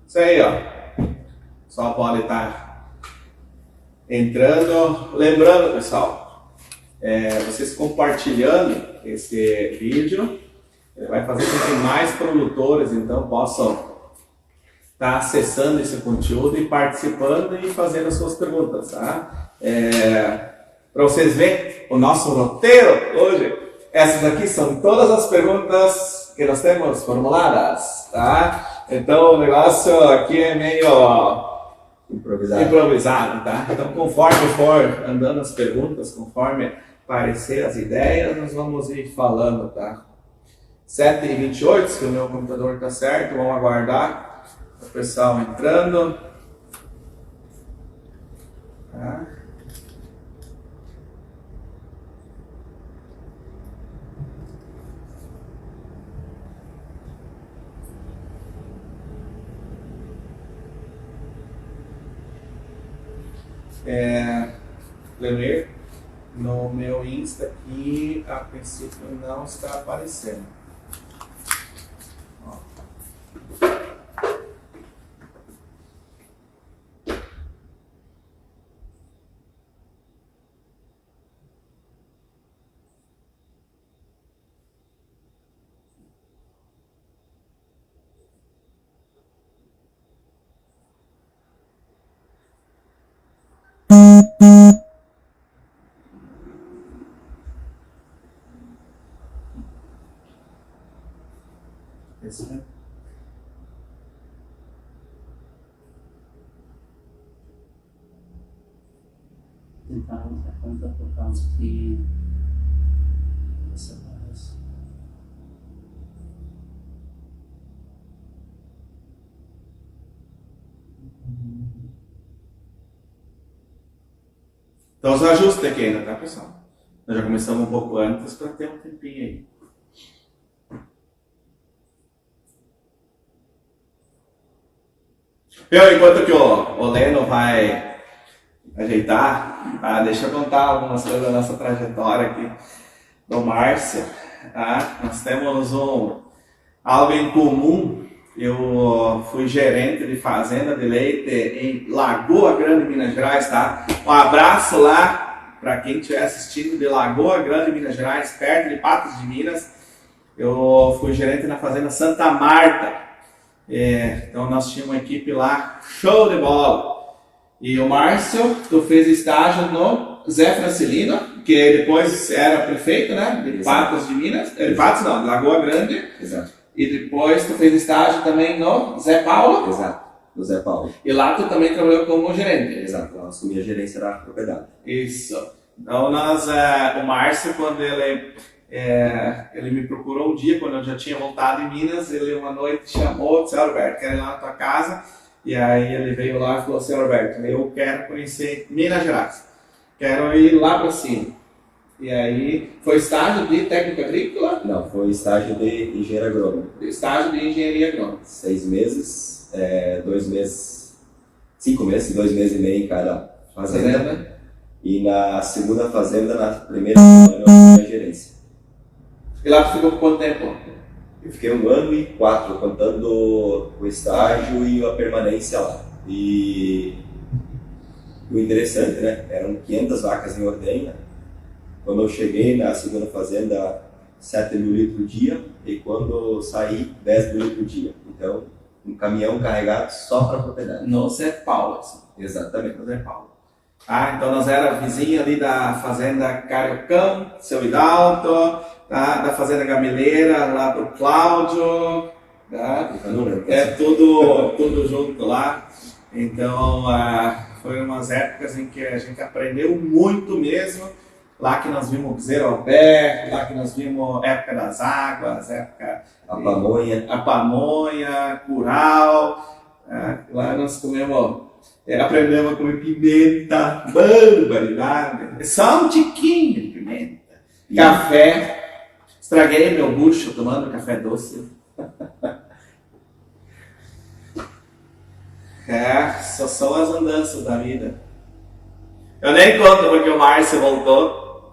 Isso aí, ó. Só pode estar entrando. Lembrando, pessoal, vocês compartilhando esse vídeo, vai fazer com que mais produtores, então, possam estar acessando esse conteúdo e participando e fazendo as suas perguntas, tá? Para vocês verem o nosso roteiro hoje, essas aqui são todas as perguntas que nós temos formuladas, tá? Então o negócio aqui é meio improvisado, tá? Então conforme for andando as perguntas, conforme aparecer as ideias, nós vamos ir falando, tá? 7h28, se o meu computador tá certo, vamos aguardar o pessoal entrando. Tá? Ler no meu Insta aqui, a princípio não está aparecendo. Ó. Esse, né? Então, a conta por causa que essa parece. Então os ajustes aqui ainda, tá, pessoal? Nós já começamos um pouco antes para ter um tempinho aí. Enquanto que o Leno vai ajeitar, tá? Deixa eu contar algumas coisas da nossa trajetória aqui do Márcio. Tá? Nós temos algo em comum. Eu fui gerente de fazenda de leite em Lagoa Grande, Minas Gerais. Tá? Um abraço lá para quem estiver assistindo de Lagoa Grande, Minas Gerais, perto de Patos de Minas. Eu fui gerente na fazenda Santa Marta. Então nós tínhamos uma equipe lá, show de bola. E o Márcio, tu fez estágio no Zé Francilino, que depois era prefeito, né? De Patos de Minas. De Patos não, de Lagoa Grande. Exato. E depois tu fez estágio também no Zé Paulo. Exato, do Zé Paulo. E lá tu também trabalhou como gerente. Exato, eu assumi a gerência da propriedade. Isso. Então o Márcio, quando ele me procurou um dia, quando eu já tinha voltado em Minas, ele uma noite chamou, disse: Alberto, quero ir lá na tua casa. E aí ele veio lá e falou assim: Alberto, eu quero conhecer Minas Gerais, quero ir lá para cima. E aí foi estágio de técnico agrícola? Não, foi estágio de engenheiro agrônomo. Estágio de engenharia agrônoma. 6 meses, 2 meses, 5 meses, 2 meses e meio em cada fazenda. E na segunda fazenda, na primeira semana, eu assumi a gerência. E lá tu ficou por quanto tempo? Eu fiquei 1 ano e 4, contando o estágio e a permanência lá. E o interessante, né? Eram 500 vacas em ordenha. Quando eu cheguei na segunda fazenda, 7 mil litros por dia. E quando eu saí, 10 mil litros por dia. Então, um caminhão carregado só para a propriedade. No Zé Paulo, assim. Exatamente. No Zé Paulo. Então nós era vizinho ali da fazenda Cariocão, seu Hidalgo, tá? Da fazenda Gameleira, lá do Cláudio, tá? Tudo junto lá. Então foram umas épocas em que a gente aprendeu muito mesmo. Lá que nós vimos Bezerro Alberto, lá que nós vimos época das águas, A pamonha, curau. Lá nós comemos. Aprendemos a comer pimenta, barbaridade, só um tiquinho de pimenta. Café, estraguei meu bucho tomando café doce. Só são as andanças da vida. Eu nem conto porque o Márcio voltou.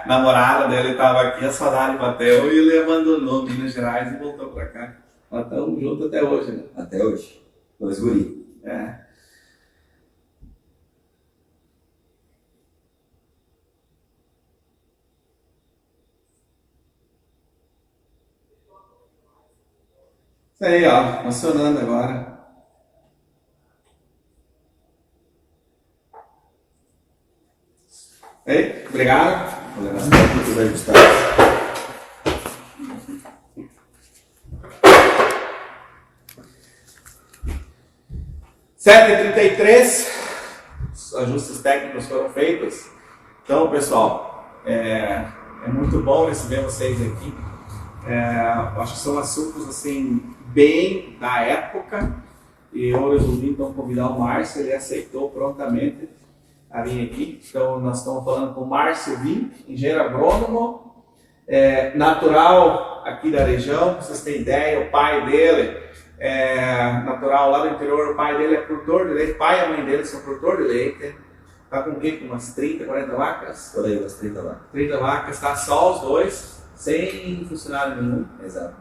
Namorada dele estava aqui, a saudade bateu e ele abandonou Minas Gerais e voltou pra cá. Nós estamos juntos até hoje, né? Até hoje. 2 guri. É. Isso aí, ó, funcionando agora. Ei, obrigado. Vou levar as técnicas ajustadas. Sete e 33, os ajustes técnicos foram feitos. Então, pessoal, é muito bom receber vocês aqui. Eu acho que são assuntos assim bem da época e eu resolvi então convidar o Márcio, ele aceitou prontamente a vir aqui. Então, nós estamos falando com o Márcio Vink, engenheiro agrônomo, natural aqui da região. Pra vocês terem ideia, o pai dele natural lá do interior, o pai dele é produtor de leite, o pai e a mãe dele são produtor de leite. Tá com o quê? Com umas 30, 40 vacas? Por aí, umas 30 vacas. 30 vacas, tá só os dois, sem funcionário nenhum. Exato.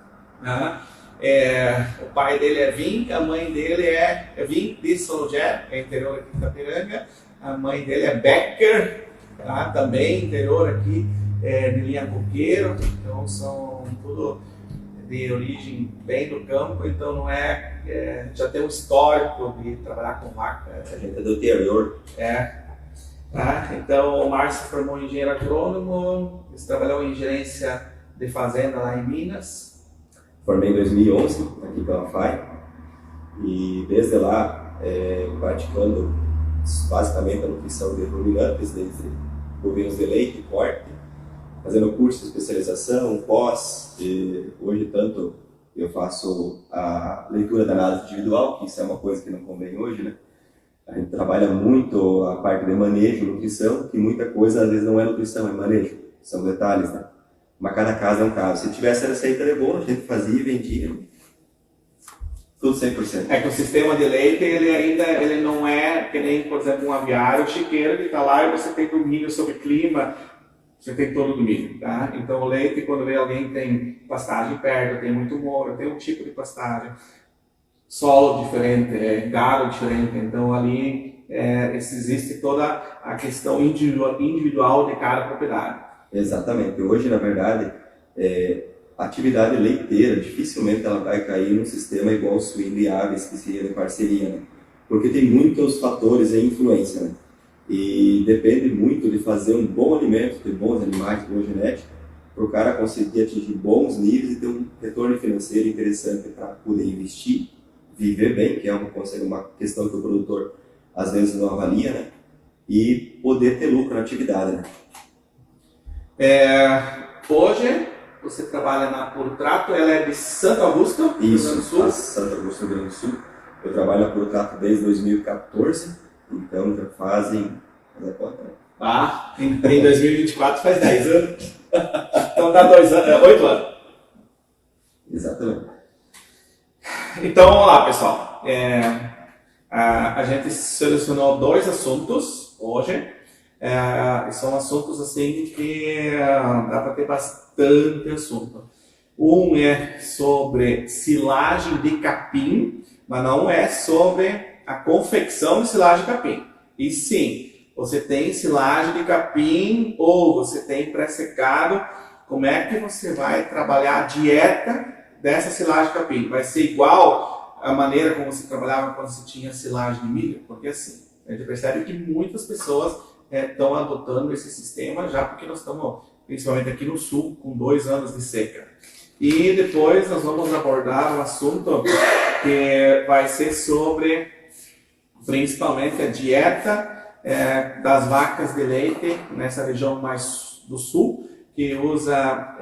O pai dele é Vink, a mãe dele é Vink de Sologé, é interior aqui de Itapiranga. A mãe dele é Becker, tá? Também interior aqui de linha coqueiro. Então são tudo de origem bem do campo, então não já tem um histórico de trabalhar com vaca. A gente é do interior. Tá? Então o Márcio se formou em engenheiro agrônomo, ele trabalhou em gerência de fazenda lá em Minas. Formei em 2011 aqui pela FAI e desde lá praticando basicamente a nutrição de ruminantes, desde bovinos de leite, corte, fazendo curso de especialização, pós, e hoje tanto eu faço a leitura da análise individual, que isso é uma coisa que não convém hoje, né? A gente trabalha muito a parte de manejo, nutrição, que muita coisa às vezes não é nutrição, é manejo, são detalhes, né? Mas cada caso é um caso. Se tivesse a receita de bolo, a gente fazia e vendia, tudo 100%. É que o sistema de leite, ele não é que nem, por exemplo, um aviário chiqueiro que está lá e você tem domínio sobre clima, você tem todo o domínio, tá? Então o leite, quando vê alguém tem pastagem perto, tem muito moro, tem um tipo de pastagem, solo diferente, gado diferente, então ali existe toda a questão individual de cada propriedade. Exatamente. Hoje, na verdade, a atividade leiteira dificilmente ela vai cair num sistema igual o suíno e aves, que seria de parceria, né? Porque tem muitos fatores em influência, né? E depende muito de fazer um bom alimento, ter bons animais, boa genética, para o cara conseguir atingir bons níveis e ter um retorno financeiro interessante para poder investir, viver bem, que é uma questão que o produtor às vezes não avalia, né? E poder ter lucro na atividade, né? Hoje você trabalha na Puro-Trato, ela é de Santo Augusto, Rio Grande do Sul. Isso, Santo Augusto, Rio Grande do Sul. Eu trabalho na Puro-Trato desde 2014. Então já fazem. Fazer conta, né? Em 2024 faz 10 anos. Então dá 8 anos. Exatamente. Então vamos lá, pessoal. A gente selecionou 2 assuntos hoje. São assuntos assim que dá para ter bastante assunto. Um é sobre silagem de capim, mas não é sobre a confecção de silagem de capim. E sim, você tem silagem de capim ou você tem pré-secado, como é que você vai trabalhar a dieta dessa silagem de capim? Vai ser igual a maneira como você trabalhava quando você tinha silagem de milho? Porque assim, a gente percebe que muitas pessoas estão adotando esse sistema já porque nós estamos, principalmente aqui no sul, com 2 anos de seca. E depois nós vamos abordar um assunto que vai ser sobre principalmente a dieta das vacas de leite nessa região mais do sul, que usa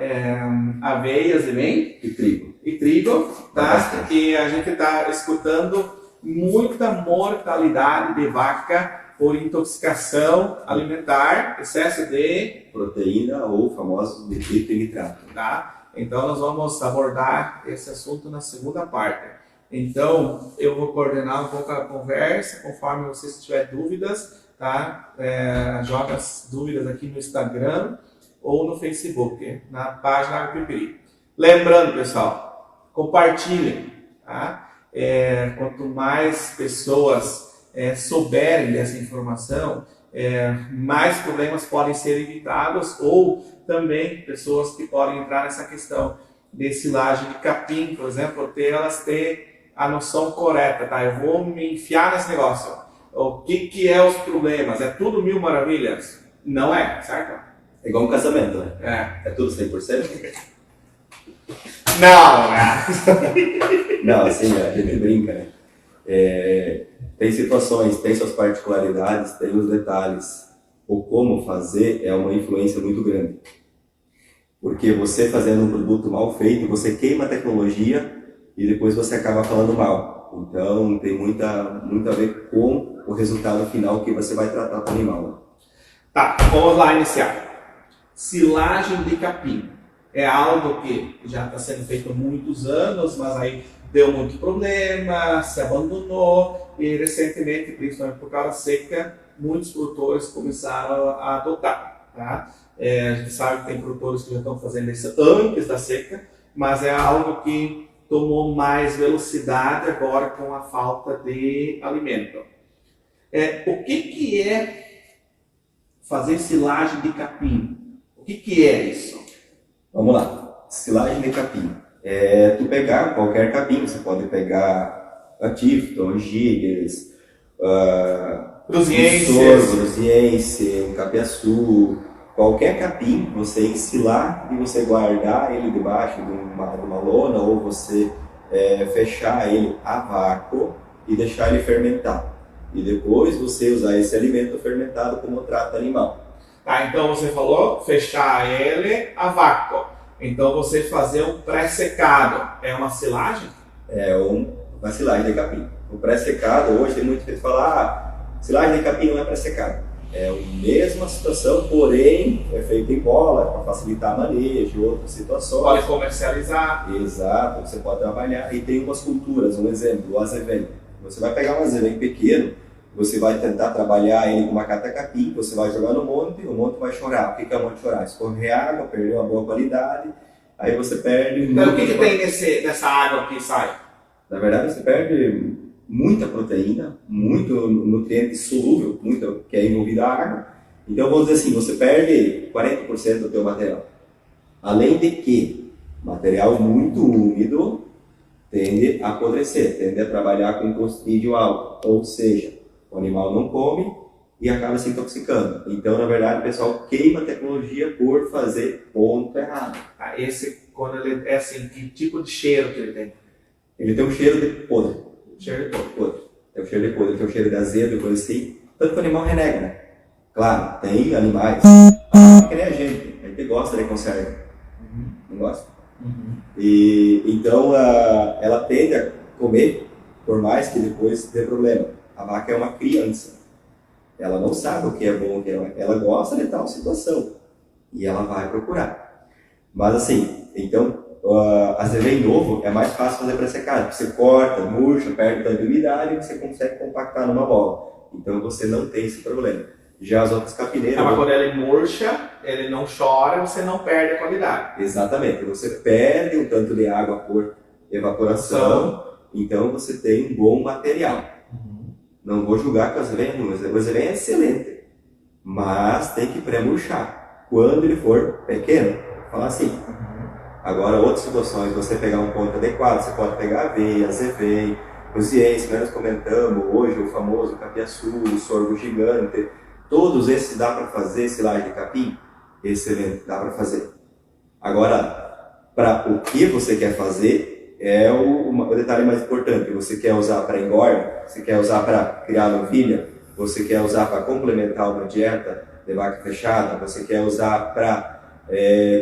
aveias e trigo, tá? E a gente está escutando muita mortalidade de vaca por intoxicação alimentar, excesso de proteína ou famoso nitrito e nitrato. Tá? Então nós vamos abordar esse assunto na segunda parte. Então, eu vou coordenar um pouco a conversa, conforme vocês tiverem dúvidas, tá? Joga as dúvidas aqui no Instagram ou no Facebook, na página Água Pipiri. Lembrando, pessoal, compartilhem. Tá? Quanto mais pessoas souberem dessa informação, mais problemas podem ser evitados, ou também pessoas que podem entrar nessa questão de silagem de capim, por exemplo, elas ter a noção correta, tá? Eu vou me enfiar nesse negócio. O que é os problemas? É tudo mil maravilhas? Não é, certo? É igual um casamento, né? É tudo 100%? Não, né? Não, assim, a gente brinca, né? Tem situações, tem suas particularidades, tem os detalhes. O como fazer é uma influência muito grande. Porque você fazendo um produto mal feito, você queima a tecnologia e depois você acaba falando mal. Então tem muito a ver com o resultado final que você vai tratar com o animal. Tá, vamos lá iniciar. Silagem de capim. É algo que já está sendo feito há muitos anos, mas aí deu muito problema, se abandonou e recentemente, principalmente por causa da seca, muitos produtores começaram a adotar. Tá? A gente sabe que tem produtores que já estão fazendo isso antes da seca, mas é algo que tomou mais velocidade agora com a falta de alimento. O que é fazer silagem de capim? O que é isso? Vamos lá, silagem de capim. É tu pegar qualquer capim, você pode pegar a Tifton, Gigas, Cruziense, Capiaçu, qualquer capim, você ensilar e você guardar ele debaixo de uma lona, ou você fechar ele a vácuo e deixar ele fermentar. E depois você usar esse alimento fermentado como trato animal. Tá, então você falou fechar ele a vácuo. Então você fazer um pré-secado é uma silagem? É uma silagem de capim. O pré-secado, hoje tem muita gente que fala, silagem de capim não é pré-secado. É a mesma situação, porém é feito em bola para facilitar manejo, outras situações. Pode comercializar. Exato, você pode trabalhar. E tem umas culturas, um exemplo, o azevém. Você vai pegar um azevém pequeno, você vai tentar trabalhar ele com uma cata-capim, você vai jogar no monte, o monte vai chorar. O que é o monte chorar? Escorrer água, perder uma boa qualidade, aí você perde... Então o que tem nessa água que sai? Na verdade você perde muita proteína, muito nutriente solúvel, muito que é envolvido a água. Então vamos dizer assim, você perde 40% do teu material. Além de que material muito úmido tende a apodrecer, tende a trabalhar com clostridium alto, ou seja, o animal não come e acaba se intoxicando. Então, na verdade, o pessoal queima a tecnologia por fazer ponto errado. Esse, quando ele é assim, que tipo de cheiro que ele tem? Ele tem um cheiro de podre. Cheiro de podre. Tem um cheiro de podre, tem um cheiro de azedo, coisa assim. Tanto que o animal renega, né? Claro, tem animais que nem a gente gosta de conserva. Não gosta? E então ela tende a comer, por mais que depois dê problema. A vaca é uma criança. Ela não sabe o que é bom, o que ela gosta de tal situação. E ela vai procurar. Mas assim, então, azevém novo é mais fácil fazer para secar. Você corta, murcha, perde tanta umidade e você consegue compactar numa bola. Então você não tem esse problema. Já as outras capineiras... Mas quando ele murcha, ele não chora, você não perde a qualidade. Exatamente. Você perde um tanto de água por evaporação, então você tem um bom material. Não vou julgar que o azevém é ruim, o azevém é excelente, mas tem que pré-murchar quando ele for pequeno, vou falar assim. Agora, outras situações, você pegar um ponto adequado, você pode pegar aveia, azevém, cruziense, nós comentamos hoje, o famoso capiaçu, o sorgo gigante, todos esses dá para fazer silagem de capim? Excelente, dá para fazer. Agora, para o que você quer fazer, é o detalhe mais importante. Você quer usar para engorda, você quer usar para criar novilha, você quer usar para complementar uma dieta de vaca fechada, você quer usar para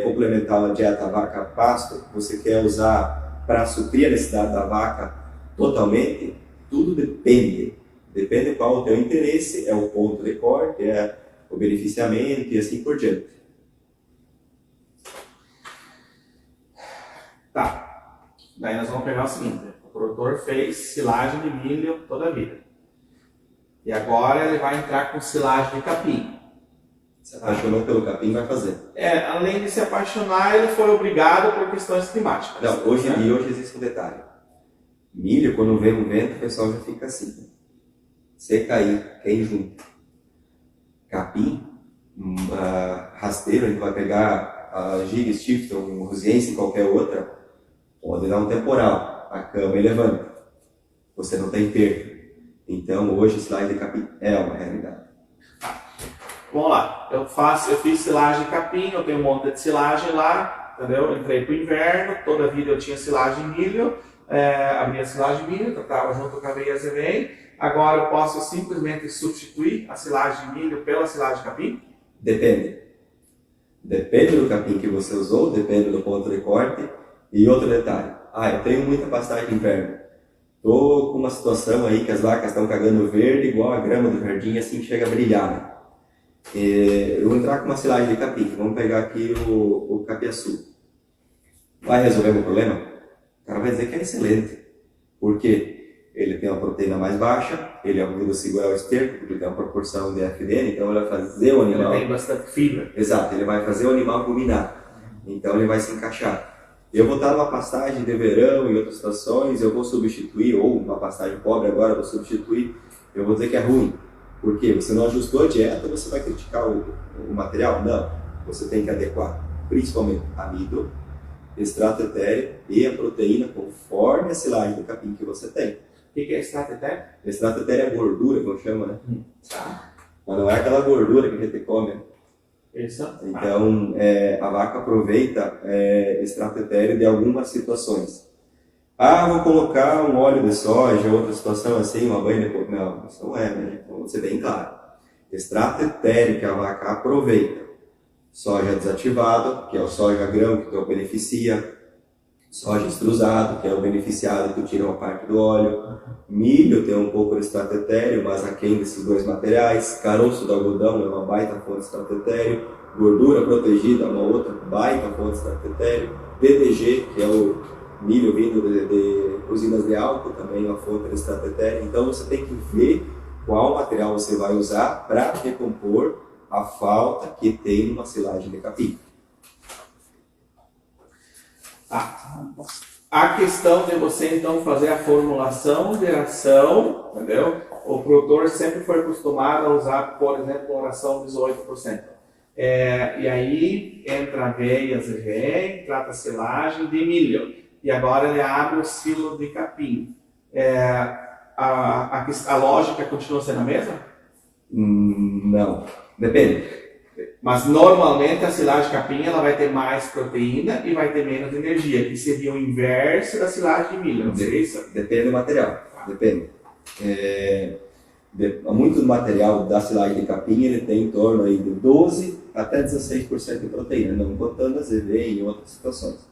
complementar uma dieta vaca pasto, você quer usar para suprir a necessidade da vaca totalmente, tudo depende. Depende qual o teu interesse, é o ponto de corte, é o beneficiamento e assim por diante. Tá. Daí nós vamos pegar o seguinte, o produtor fez silagem de milho toda a vida. E agora ele vai entrar com silagem de capim. Se apaixonou pelo capim, vai fazer. Além de se apaixonar, ele foi obrigado por questões climáticas. Não, hoje existe um detalhe. Milho, quando vem um vento, o pessoal já fica assim. Se cair, quem junto. Capim, rasteiro, a gente vai pegar a Giga, Stifton, um Rosiense, qualquer outra, pode dar um temporal. A cama levanta. Você não tem perda. Então, hoje, silagem de capim é uma realidade. Vamos lá, eu fiz silagem de capim, eu tenho um monte de silagem lá, entendeu? Eu entrei para o inverno, toda a vida eu tinha silagem de milho, abri a silagem de milho, tratava junto com a aveia azevém. Agora eu posso simplesmente substituir a silagem de milho pela silagem de capim? Depende. Depende do capim que você usou, depende do ponto de corte. E outro detalhe, eu tenho muita pastagem de inverno. Estou com uma situação aí que as vacas estão cagando verde, igual a grama do jardim, assim chega a brilhar, né? Eu vou entrar com uma silagem de capim, vamos pegar aqui o capiaçu. Vai resolver meu problema? O cara vai dizer que é excelente. Por quê? Ele tem uma proteína mais baixa, ele ajuda a segurar o esterco, porque ele tem uma proporção de FDN, então ele vai fazer o animal... Ele tem bastante fibra. Exato, ele vai fazer o animal ruminar. Então ele vai se encaixar. Eu vou estar numa pastagem de verão e outras situações, eu vou substituir, ou uma pastagem pobre agora, eu vou substituir, eu vou dizer que é ruim. Por quê? Você não ajustou a dieta, você vai criticar o material? Não. Você tem que adequar, principalmente amido, extrato etéreo e a proteína conforme a silagem do capim que você tem. O que é extrato etéreo? Extrato etéreo é gordura, como chama, né? Tá. Mas não é aquela gordura que a gente come. Isso. Então, a vaca aproveita extrato etéreo de algumas situações. Vou colocar um óleo de soja, outra situação assim, uma banha de... Não, isso não é, né? Então, vou ser bem claro. Extrato etéreo que a vaca aproveita. Soja desativado, que é o soja grão, que o beneficia. Soja extrusado, que é o beneficiado que tira uma parte do óleo. Milho tem um pouco de extrato etéreo, mas aquém desses dois materiais. Caroço do algodão é uma baita fonte de extrato etéreo. Gordura protegida é uma outra baita fonte de extrato etéreo. DDG, que é o milho vindo de usinas de álcool, também é uma fonte de extrato etéreo. Então você tem que ver qual material você vai usar para recompor a falta que tem numa silagem de capim. A questão de você então fazer a formulação de ração, entendeu? O produtor sempre foi acostumado a usar, por exemplo, a ração 18%. E aí entra aveia, azevém, trata a silagem de milho. E agora ele abre o silo de capim. A lógica continua sendo a mesma? Não, depende. Mas normalmente a silagem de capim ela vai ter mais proteína e vai ter menos energia, que seria o inverso da silagem de milho, não seria isso? Depende do material, depende. Muito do material da silagem de capim ele tem em torno aí de 12 até 16% de proteína, não contando azevém e outras situações.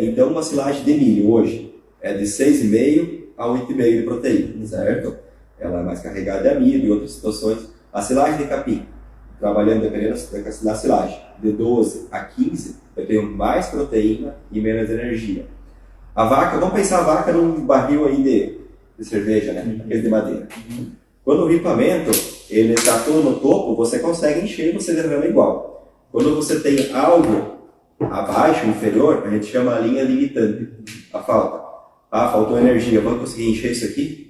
Então uma silagem de milho hoje é de 6,5 a 8,5 de proteína, certo? Ela é mais carregada de amido e outras situações. A silagem de capim, trabalhando dependendo da silagem, de 12 a 15, eu tenho mais proteína e menos energia. A vaca, vamos pensar a vaca num barril aí de cerveja, né? Aquele de madeira. Quando o ripamento ele está todo no topo, você consegue encher e você derrama igual. Quando você tem algo abaixo, inferior, a gente chama a linha limitante, a falta. Faltou energia, vamos conseguir encher isso aqui?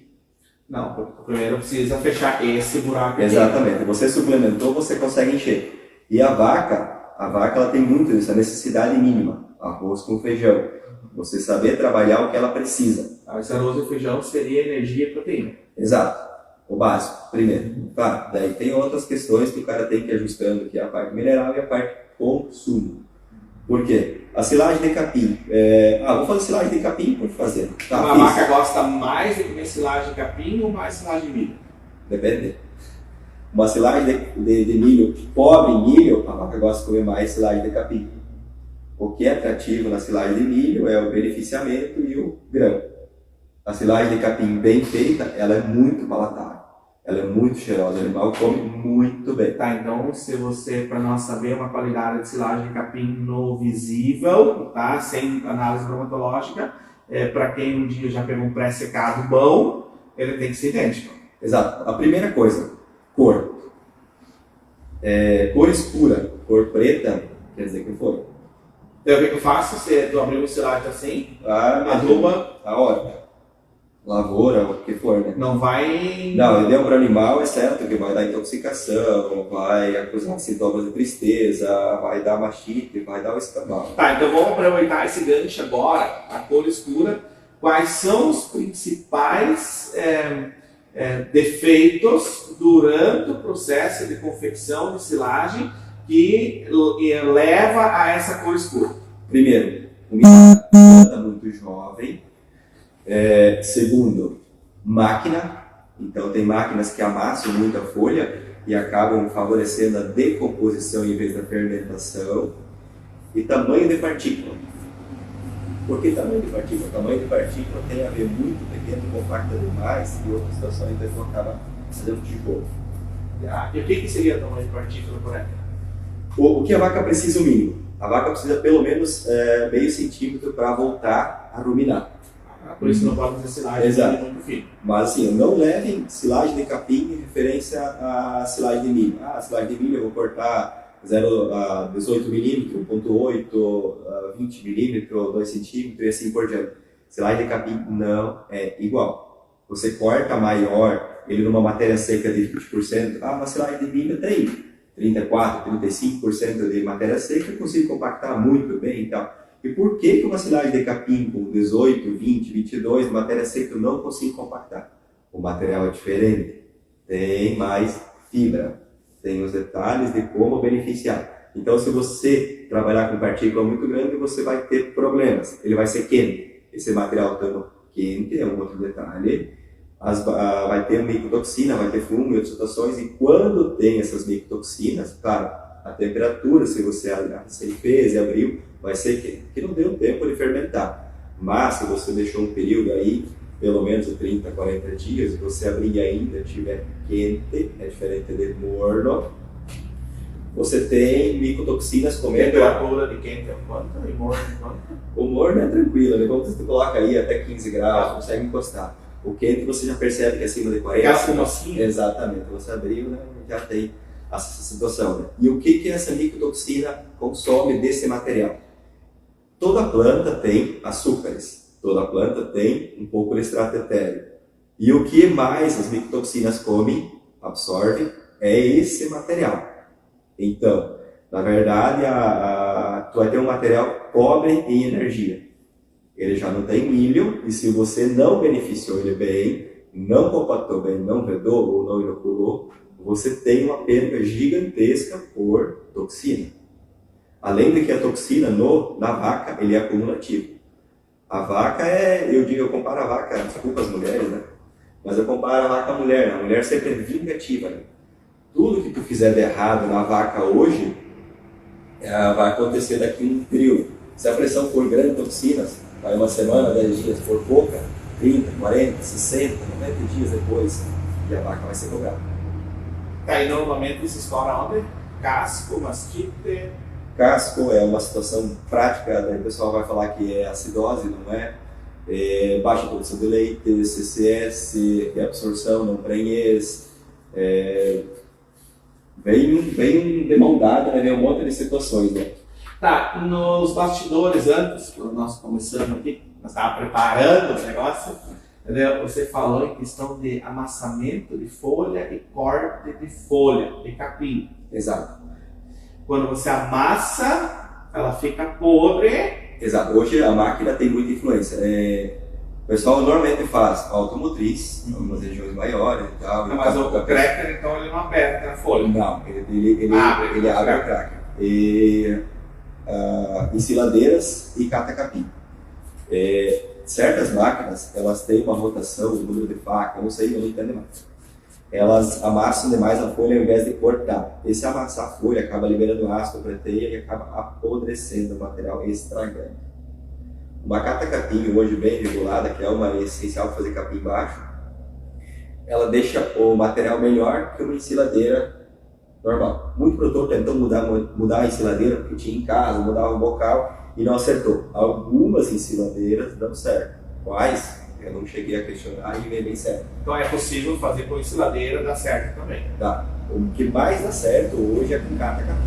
Não, primeiro precisa fechar esse buraco aqui. Exatamente, você suplementou, você consegue encher. E a vaca ela tem muito isso, a necessidade mínima, arroz com feijão. Você saber trabalhar o que ela precisa. Esse arroz e feijão seria energia e proteína. Exato, o básico, primeiro. Claro, daí tem outras questões que o cara tem que ir ajustando, que é a parte mineral e a parte consumo. Por quê? A silagem de capim. Vou fazer silagem de capim por fazer. A vaca gosta mais de comer silagem de capim ou mais silagem de milho? Depende. Uma silagem de milho pobre em milho, a vaca gosta de comer mais silagem de capim. O que é atrativo na silagem de milho é o beneficiamento e o grão. A silagem de capim bem feita, ela é muito palatável. Ela é muito cheirosa, o animal come muito bem. Tá, então se você, para nós saber uma qualidade de silagem de capim no visível, tá, sem análise bromatológica, para quem um dia já pegou um pré-secado bom, ele tem que ser idêntico. Exato. A primeira coisa, cor. Cor escura, cor preta, quer dizer que foi. Então o que eu faço? Tu abriu o silagem assim, A aduba, a horta, lavoura, o que for, né? não vai... Não, deu para animal é certo que vai dar intoxicação, vai acusar sintomas de tristeza, vai dar mastite, vai dar o escambau. Tá, então vamos aproveitar esse gancho agora, a cor escura. Quais são os principais defeitos durante o processo de confecção de silagem que leva a essa cor escura? Primeiro, uma planta muito jovem. Segundo, máquina. Então tem máquinas que amassam muita folha e acabam favorecendo a decomposição em vez da fermentação. E tamanho de partícula. Por que tamanho de partícula? Tamanho de partícula tem a ver muito pequeno, compacta demais e outras situações então acaba fazendo tijolo. E o que seria tamanho de partícula por aí? O que a vaca precisa o mínimo? A vaca precisa pelo menos meio centímetro para voltar a ruminar. Por isso não pode fazer silagem. Exato. Muito fino. Mas assim, não levem silagem de capim em referência à silagem de milho. A silagem de milho eu vou cortar 0 a 18 milímetros, 1.8, 20 milímetros, 2 centímetros e assim por diante. Silagem de capim não é igual. Você corta maior, ele numa matéria seca de 20%, uma silagem de milho tem 34, 35% de matéria seca, eu consigo compactar muito bem e tal. E por que uma silagem de capim com 18, 20, 22 de matéria seca eu não consigo compactar? O material é diferente, tem mais fibra, tem os detalhes de como beneficiar. Então, se você trabalhar com partícula muito grande, você vai ter problemas. Ele vai ser quente. Esse material estando quente é um outro detalhe. Vai ter micotoxina, vai ter fungo e outras situações. E quando tem essas micotoxinas, claro, a temperatura, se você fez e abriu, vai ser quente, porque não deu tempo de fermentar. Mas, se você deixou um período aí, pelo menos 30, 40 dias, e você abrir e ainda estiver quente, é diferente de morno, você tem micotoxinas comendo. Temperatura de quente é quanto? E morno é quanto? O morno é tranquilo, né? Quando você coloca aí até 15 graus, consegue encostar. O quente você já percebe que é acima de 40. Aquela fumacinha? Exatamente, você abriu, né? Já tem essa situação. Né? E o que essa micotoxina consome desse material? Toda planta tem açúcares. Toda planta tem um pouco de extrato etéreo. E o que mais as micotoxinas comem, absorvem, é esse material. Então, na verdade, tu vai ter um material pobre em energia. Ele já não tem milho, e se você não beneficiou ele bem, não compactou bem, não vedou ou não inoculou, você tem uma perda gigantesca por toxina. Além de que a toxina na vaca, ele é acumulativo. A vaca eu comparo a vaca, desculpa as mulheres, né? Mas eu comparo a vaca à mulher. A mulher sempre é vingativa, né? Tudo que tu fizer de errado na vaca hoje, vai acontecer daqui um período. Se a pressão for grande, toxinas, vai uma semana, 10 dias, for pouca, 30, 40, 60, 90 dias depois, e a vaca vai ser cobrada. Tá, e normalmente isso estoura onde? Casco, mastite... Casco é uma situação prática, né? O pessoal vai falar que é acidose, não é? Baixa produção de leite, CCS, reabsorção, não prenhez, vem de mão dada, né? Vem um monte de situações, né? Tá, nos bastidores, antes, quando nós começamos aqui, nós estávamos preparando o negócio, entendeu? Você falou em questão de amassamento de folha e corte de folha, de capim. Exato. Quando você amassa, ela fica podre. Exato. Hoje a máquina tem muita influência. O pessoal normalmente faz automotriz, em algumas regiões maiores e tal. Mas o cracker, então, ele não aperta a folha. Não, ele abre o cracker. Ensiladeiras e cata-capim. Certas máquinas, elas têm uma rotação, um número de faca, eu não sei, eu não entendo mais. Elas amassam demais a folha ao invés de cortar. Esse amassar a folha acaba liberando ácido para a teia e acaba apodrecendo o material, estragando. Uma cata-capim hoje bem regulada, que é uma essencial para fazer capim baixo, ela deixa o material melhor que uma ensiladeira normal. Muito produtor tentou mudar a ensiladeira porque tinha em casa, mudava o bocal e não acertou. Algumas ensiladeiras dão certo. Quais? Eu não cheguei a questionar e veio bem certo. Então é possível fazer com ensiladeira, dá certo também. Tá. O que mais dá certo hoje é com cata-cata.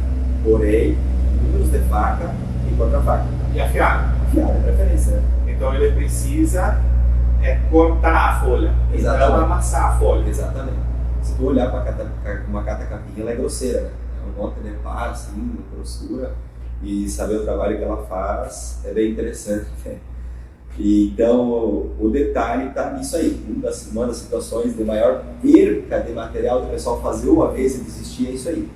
Porém, números de faca e contra-faca. E afiado. Afiado é preferência, né? Então ele precisa cortar a folha, Exatamente. então amassar a folha. Exatamente. Se tu olhar para uma cata-capinha, ela é grosseira, né? É um monte de pá, assim, grossura. E saber o trabalho que ela faz é bem interessante. Né? E, então, o detalhe está nisso aí. Uma das situações de maior perca de material do pessoal fazer uma vez e desistir é isso aí.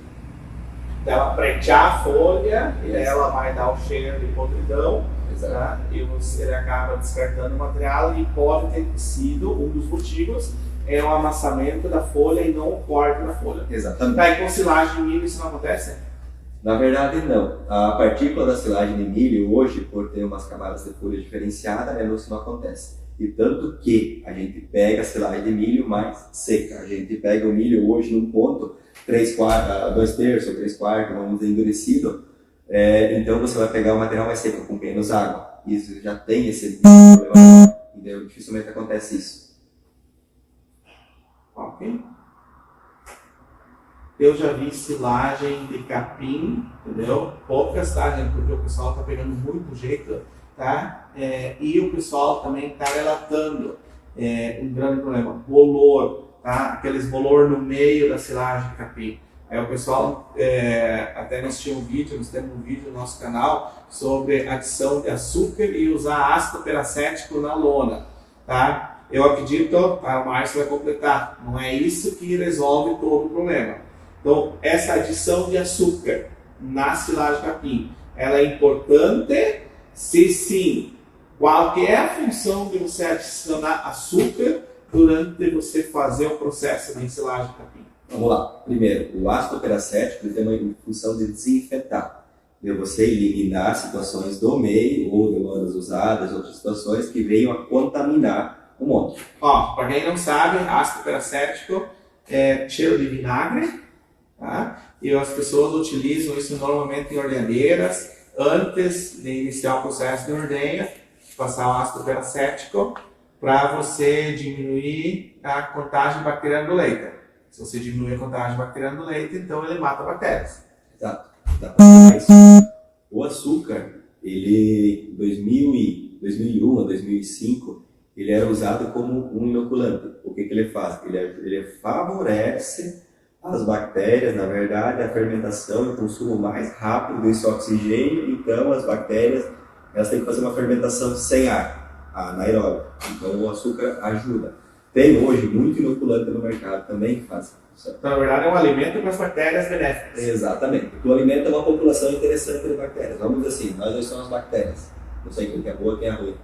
Ela pretear a folha, Isso. ela vai dar o cheiro de podridão, Exato. tá? E ele acaba descartando o material e pode ter sido um dos motivos o amassamento da folha e não o corte da folha. Exatamente. Daí com silagem de milho isso não acontece? Na verdade, não. A partícula da silagem de milho, hoje, por ter umas camadas de folha diferenciadas, isso não acontece. E tanto que a gente pega a silagem de milho mais seca. A gente pega o milho hoje num ponto 2/3 ou 3/4, vamos dizer, endurecido. Então você vai pegar o material mais seco, com menos água. Isso já tem esse problema. Entendeu? Dificilmente acontece isso. Ok. Eu já vi silagem de capim, entendeu? Pouca silagem, porque o pessoal está pegando muito jeito, tá? E o pessoal também está relatando um grande problema, bolor, tá? Aqueles bolor no meio da silagem de capim. Aí o pessoal, até nós temos um vídeo no nosso canal sobre adição de açúcar e usar ácido peracético na lona, tá? Eu acredito, o Márcio vai completar, não é isso que resolve todo o problema. Então, essa adição de açúcar na silagem de capim, ela é importante? Se sim, qual que é a função de você adicionar açúcar durante você fazer o processo de silagem de capim? Vamos lá. Primeiro, o ácido peracético tem uma função de desinfetar. De você eliminar situações do meio ou de lonas usadas, outras situações que venham a contaminar o monte. Ó, para quem não sabe, ácido peracético é cheiro de vinagre, tá? E as pessoas utilizam isso normalmente em ordenheiras antes de iniciar o processo de ordenha, passar o ácido peracético para você diminuir a contagem bacteriana do leite. Se você diminuir a contagem bacteriana do leite, então ele mata bactérias. Exato. Dá pra falar isso. O açúcar, ele em 2001 a 2005, ele era usado como um inoculante. O que ele faz? Ele favorece as bactérias, na verdade, a fermentação e o consumo mais rápido desse oxigênio. Então, as bactérias elas têm que fazer uma fermentação sem ar, anaeróbica. Então, o açúcar ajuda. Tem hoje muito inoculante no mercado também que faz isso. Então, na verdade, é um alimento para as bactérias benéficas. Exatamente. Porque o alimento é uma população interessante de bactérias. Vamos dizer assim, nós dois somos bactérias. Não sei quem é boa, quem é ruim.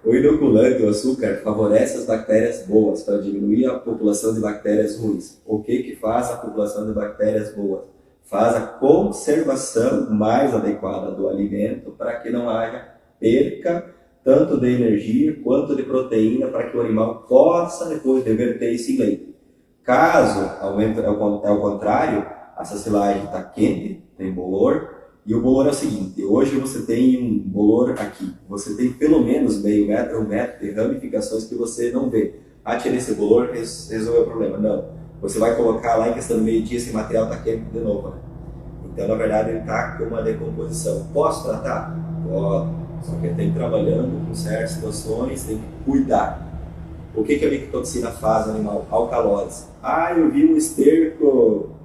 O inoculante, o açúcar, favorece as bactérias boas para diminuir a população de bactérias ruins. O que faz a população de bactérias boas? Faz a conservação mais adequada do alimento para que não haja perca tanto de energia quanto de proteína para que o animal possa depois reverter isso em leite. Caso ao contrário, essa silagem está quente, tem bolor, e o bolor é o seguinte: hoje você tem um bolor aqui, você tem pelo menos meio metro, 1 metro de ramificações que você não vê. Tirei esse bolor, resolveu o problema. Não, você vai colocar lá em questão de meio-dia, esse material está quente de novo, né? Então, na verdade, ele está com uma decomposição. Posso tratar? Pode. Só que tem que ir trabalhando com certas situações, tem que cuidar. O que a micotoxina faz no animal? Alcalose. Eu vi um esterco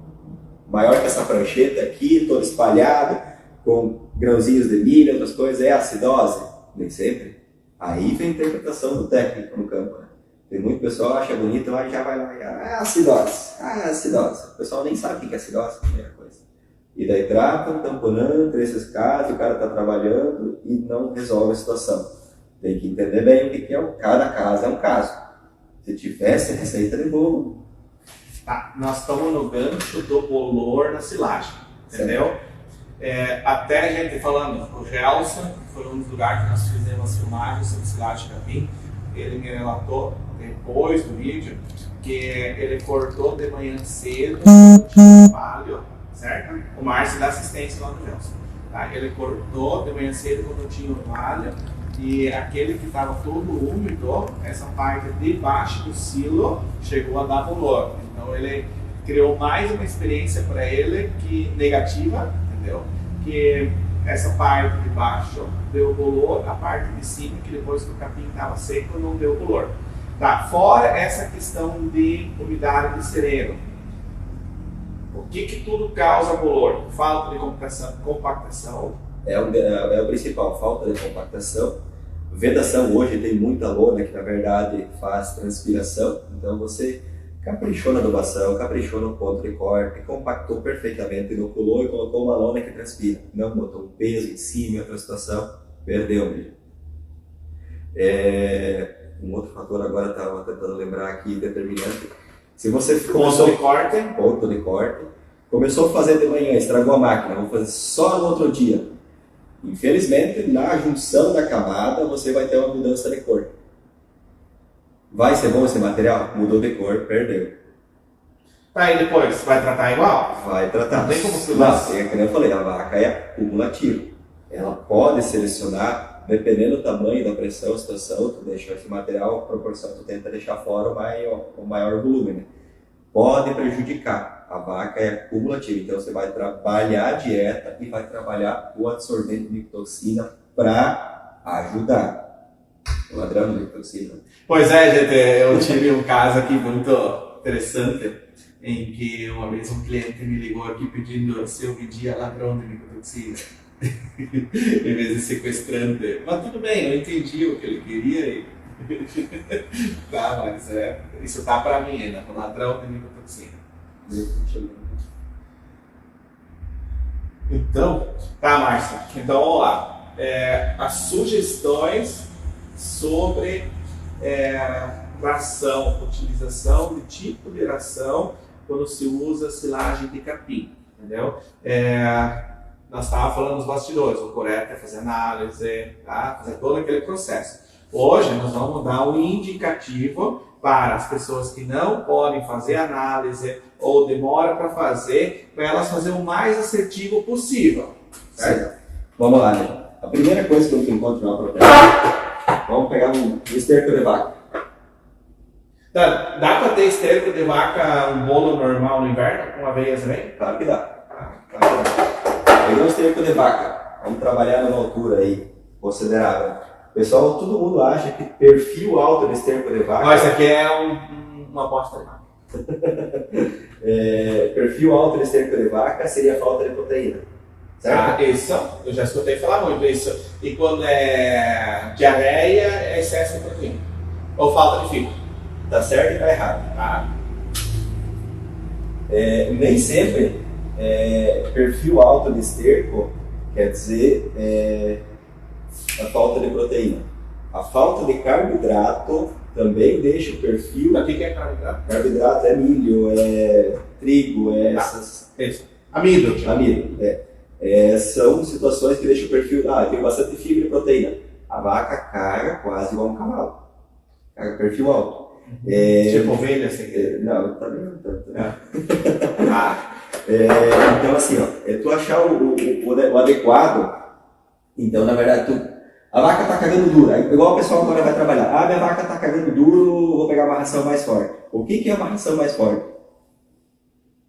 maior que essa prancheta aqui, todo espalhado, com grãozinhos de milho, outras coisas. É acidose? Nem sempre. Aí vem a interpretação do técnico no campo, né? Tem muito pessoal que acha bonito, mas já vai lá, acidose. Acidose. O pessoal nem sabe o que é acidose, a primeira coisa. E daí tratam, tamponando, esses casos, o cara está trabalhando e não resolve a situação. Tem que entender bem o que é cada caso é um caso. Se tivesse receita de bolo. Nós estamos no gancho do bolor na silagem, entendeu? Até a gente falando, o Gelson, que foi um dos lugares que nós fizemos as filmagens sobre silagem de capim, ele me relatou depois do vídeo que ele cortou de manhã cedo no trabalho, certo? O Márcio dá assistência lá no Gelson. Ele cortou de manhã cedo quando tinha orvalho E aquele que estava todo úmido, essa parte de baixo do silo chegou a dar bolor. Então ele criou mais uma experiência para ele que negativa, entendeu? Que essa parte de baixo deu bolor, a parte de cima, que depois que o capim estava seco, não deu bolor. Tá, fora essa questão de umidade de sereno. O que tudo causa bolor? Falta de compactação. É o principal, falta de compactação. Vedação hoje tem muita lona que na verdade faz transpiração, então você caprichou na adubação, caprichou no ponto de corte, compactou perfeitamente, inoculou e colocou uma lona que transpira. Não botou um peso em cima, outra situação, perdeu mesmo. Um outro fator agora estava tentando lembrar aqui, determinante. Se você Ponto de corte. Ponto de corte. Começou a fazer de manhã, estragou a máquina, vou fazer só no outro dia. Infelizmente, na junção da camada, você vai ter uma mudança de cor. Vai ser bom esse material? Mudou de cor, perdeu. Aí depois, vai tratar igual? Vai tratar. Não tem como se Mas, é que eu falei, a vaca é cumulativa. Ela pode selecionar, dependendo do tamanho, da pressão, situação, tu deixa esse material, a proporção, tu tenta deixar fora o maior volume, né? Pode prejudicar. A vaca é cumulativa, então você vai trabalhar a dieta e vai trabalhar o absorvente de micotoxina para ajudar. O ladrão de micotoxina. Pois é, gente, eu tive um caso aqui muito interessante, em que uma vez um cliente me ligou aqui pedindo se eu vendia ladrão de micotoxina, em vez de sequestrante. Mas tudo bem, eu entendi o que ele queria e... tá, mas isso tá para mim ainda, o ladrão de micotoxina. Então, tá, Márcia. Então, vamos lá. As sugestões sobre ração, utilização de tipo de ração quando se usa silagem de capim, entendeu? Nós estávamos falando nos bastidores, o correto é fazer análise, tá? Fazer todo aquele processo. Hoje, nós vamos dar um indicativo para as pessoas que não podem fazer análise ou demora para fazer, para elas fazerem o mais assertivo possível. Certo? Vamos lá, né? A primeira coisa que eu encontro na propriedade, vamos pegar um esterco de vaca. Dá para ter esterco de vaca, um bolo normal no inverno, com aveia também? Claro que dá. Peguei um esterco de vaca, vamos trabalhar numa altura aí considerável. Pessoal, todo mundo acha que perfil alto de esterco de vaca... Não, isso aqui é uma aposta. Perfil alto de esterco de vaca seria falta de proteína. Certo? Isso, eu já escutei falar muito isso. E quando é diarreia, é excesso de proteína. Ou falta de fibra. Tá certo e tá errado. Tá? Nem sempre perfil alto de esterco quer dizer a falta de proteína. A falta de carboidrato também deixa o perfil... O que é carboidrato? Carboidrato é milho, é trigo, Isso. Amido. Amido, são situações que deixam o perfil... tem bastante fibra e proteína. A vaca caga quase igual um cavalo. Caga perfil alto. Tipo ovelha, assim. Não, também não tanto. Então, assim, tu achar o adequado... Então, na verdade, a vaca está cagando duro. Igual o pessoal agora vai trabalhar. Minha vaca está cagando duro, vou pegar uma ração mais forte. O que é uma ração mais forte?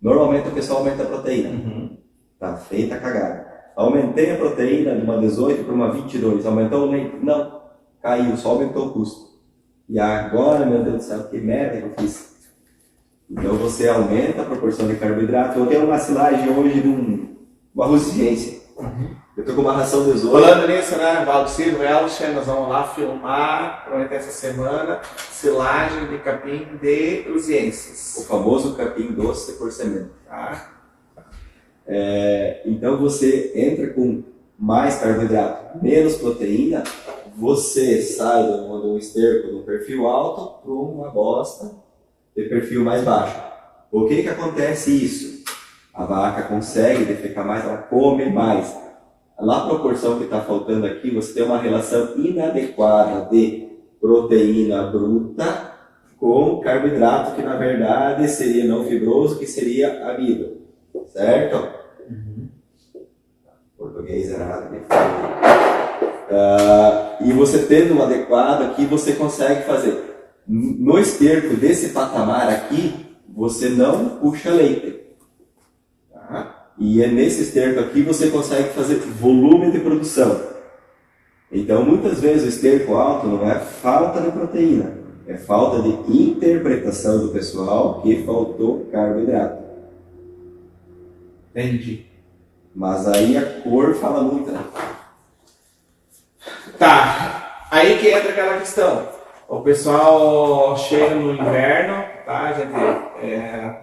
Normalmente o pessoal aumenta a proteína. Uhum. Tá feita a cagada. Aumentei a proteína de uma 18 para uma 22. Aumentou o leite? Não. Caiu, só aumentou o custo. E agora, meu Deus do céu, que merda que eu fiz. Então você aumenta a proporção de carboidrato. Eu tenho uma silagem hoje de um arroz de ciência. Uhum. Eu tô com uma ração 18. Falando nisso, né, Valdecir, Welcher, nós vamos lá filmar, provavelmente essa semana, silagem de capim de O Luzienses. famoso capim doce por semente. Tá? Então você entra com mais carboidrato, menos proteína, você sai do esterco do perfil alto para uma bosta de perfil mais baixo. O que acontece isso? A vaca consegue defecar mais, ela come mais. Na proporção que está faltando aqui, você tem uma relação inadequada de proteína bruta com carboidrato, que na verdade seria não fibroso, que seria amido. Certo? Uhum. Português errado. E você tendo um adequado aqui, você consegue fazer. No esterco desse patamar aqui, você não puxa leite. Tá? E é nesse esterco aqui você consegue fazer volume de produção. Então, muitas vezes o esterco alto não é falta de proteína, é falta de interpretação do pessoal que faltou carboidrato. Entendi. Mas aí a cor fala muito, né? Tá, aí que entra aquela questão. O pessoal chega no inverno, tá, gente?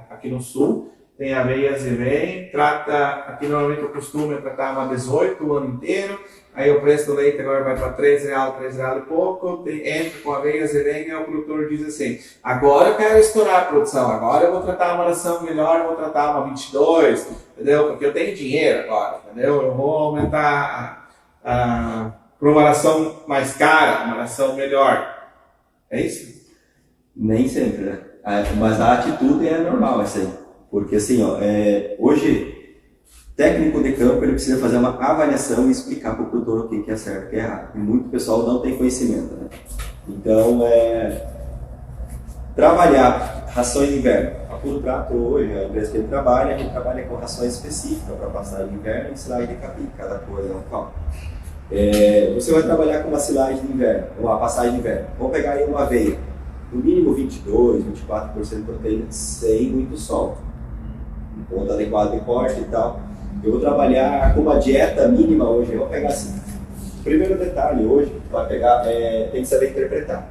Aqui no sul, tem aveias e vem, trata, aqui normalmente o costume é tratar uma 18 o ano inteiro, aí o preço do leite agora vai para R$3, R$3 e pouco, entra com aveias e vem, e o produtor diz assim, agora eu quero estourar a produção, agora eu vou tratar uma ração melhor, eu vou tratar uma 22, entendeu? Porque eu tenho dinheiro agora, entendeu? Eu vou aumentar para uma ração mais cara, uma ração melhor. É isso? Nem sempre, né? Mas a atitude é normal, essa aí. Porque assim, ó, hoje, técnico de campo ele precisa fazer uma avaliação e explicar para o produtor o que é certo e o que é errado. E muito pessoal não tem conhecimento, né? Então, trabalhar rações de inverno. A Puro Prato hoje, a empresa que ele trabalha, a gente trabalha com rações específicas para passagem de inverno e silagem de capim, cada coisa é um pau. Você vai trabalhar com uma silagem de inverno, uma passagem de inverno. Vamos pegar aí uma aveia, no mínimo 22, 24% de proteína, sem muito sol. Um ponto adequado de corte e tal. Eu vou trabalhar com uma dieta mínima hoje. Eu vou pegar assim. Primeiro detalhe hoje, vai pegar, tem que saber interpretar.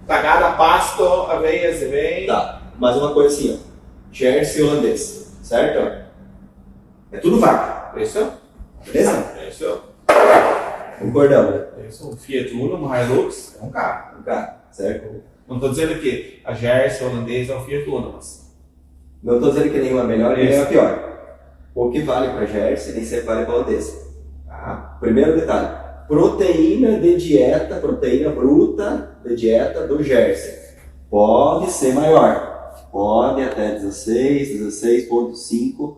Tagada, pasto, aveias e vem. Tá, mas uma coisa assim, ó. Jersey holandês, certo? É tudo vaca. Isso? Beleza? Isso. Concordamos. Isso. Um Fiat Uno, um Hilux, é um carro. Um carro, certo? Não estou dizendo que a Jersey holandês é um Fiat Uno, mas... Não estou dizendo que nenhuma é melhor e nenhuma é pior. O que vale para Jersey nem sempre vale para holandês. Tá? Primeiro detalhe. Proteína de dieta, proteína bruta de dieta do Jersey. Pode ser maior. Pode até 16,5%.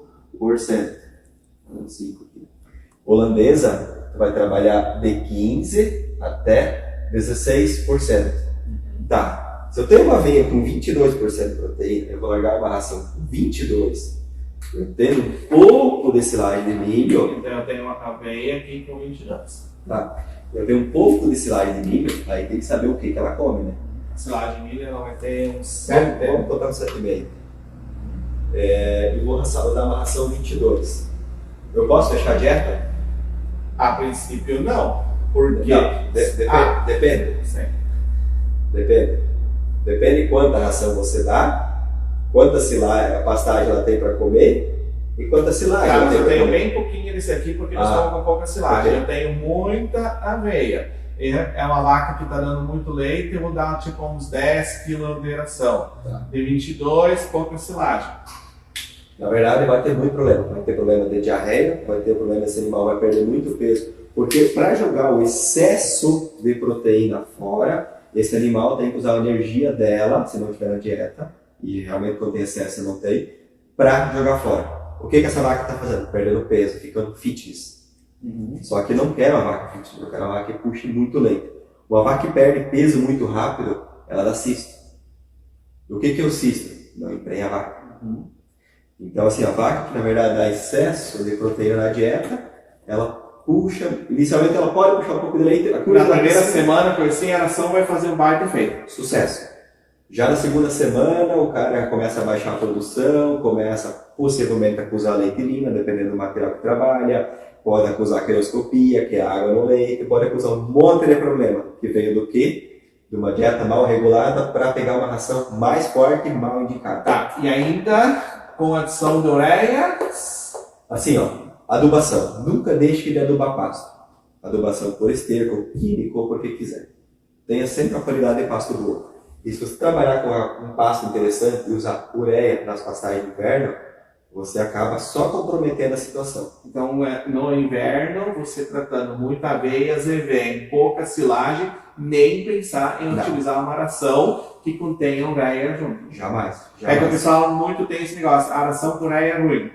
Holandesa vai trabalhar de 15% até 16%. Tá, se eu tenho uma aveia com 22% de proteína, eu vou largar uma ração com 22%. Eu tenho um pouco de silagem de milho. Então eu tenho uma aveia aqui com 22. Tá, eu tenho um pouco de silagem de milho, aí tem que saber o que ela come, né? A silagem de milho ela vai ter uns 7, 7. vamos botar um 7,5. Eu vou dar uma ração 22. Eu posso fechar a dieta? A princípio não, porque... Não, depende. Sim. Depende quanta ração você dá, quanta silagem, a pastagem ela tem para comer e quanta silagem ela Cara, tem eu para tenho comer. bem pouquinho desse aqui porque nós estamos com pouca silagem. Ok. Eu tenho muita aveia. É uma vaca que está dando muito leite, eu vou dar tipo uns 10 kg de ração. Tá. De 22, pouca silagem. Na verdade vai ter muito problema, vai ter problema de diarreia, vai ter problema esse animal vai perder muito peso, porque para jogar o excesso de proteína fora, esse animal tem que usar a energia dela, se não tiver na dieta, e realmente quando tem excesso não tem, para jogar fora. O que essa vaca está fazendo? Perdendo peso, ficando fitness. Só que não quero uma vaca fitness, eu quero uma vaca que puxe muito leite. Uma vaca que perde peso muito rápido, ela dá cisto. E o que é o cisto? Não emprenha a vaca. Então assim, a vaca que na verdade dá excesso de proteína na dieta, ela puxa, inicialmente ela pode puxar um pouco de leite. Na primeira semana, coisa assim, a ração vai fazer um baita efeito. Sucesso. Já na segunda semana, o cara começa a baixar a produção, começa possivelmente a acusar leitilina, dependendo do material que trabalha, pode acusar queroscopia, que é água no leite, pode acusar um monte de problema, que veio do quê? De uma dieta mal regulada para pegar uma ração mais forte e mal indicada. Tá, e ainda com adição de ureia. Assim, ó, adubação. Nunca deixe de adubar pasto. Adubação por esterco, químico ou por que quiser. Tenha sempre a qualidade de pasto boa. E se você trabalhar com um pasto interessante e usar ureia nas pastagens de inverno, você acaba só comprometendo a situação. Então, no inverno, você tratando muita aveia, vem pouca silagem, nem pensar em utilizar uma ração que contenha ureia junto. Jamais. É que o pessoal muito tem esse negócio, a ração com ureia é ruim.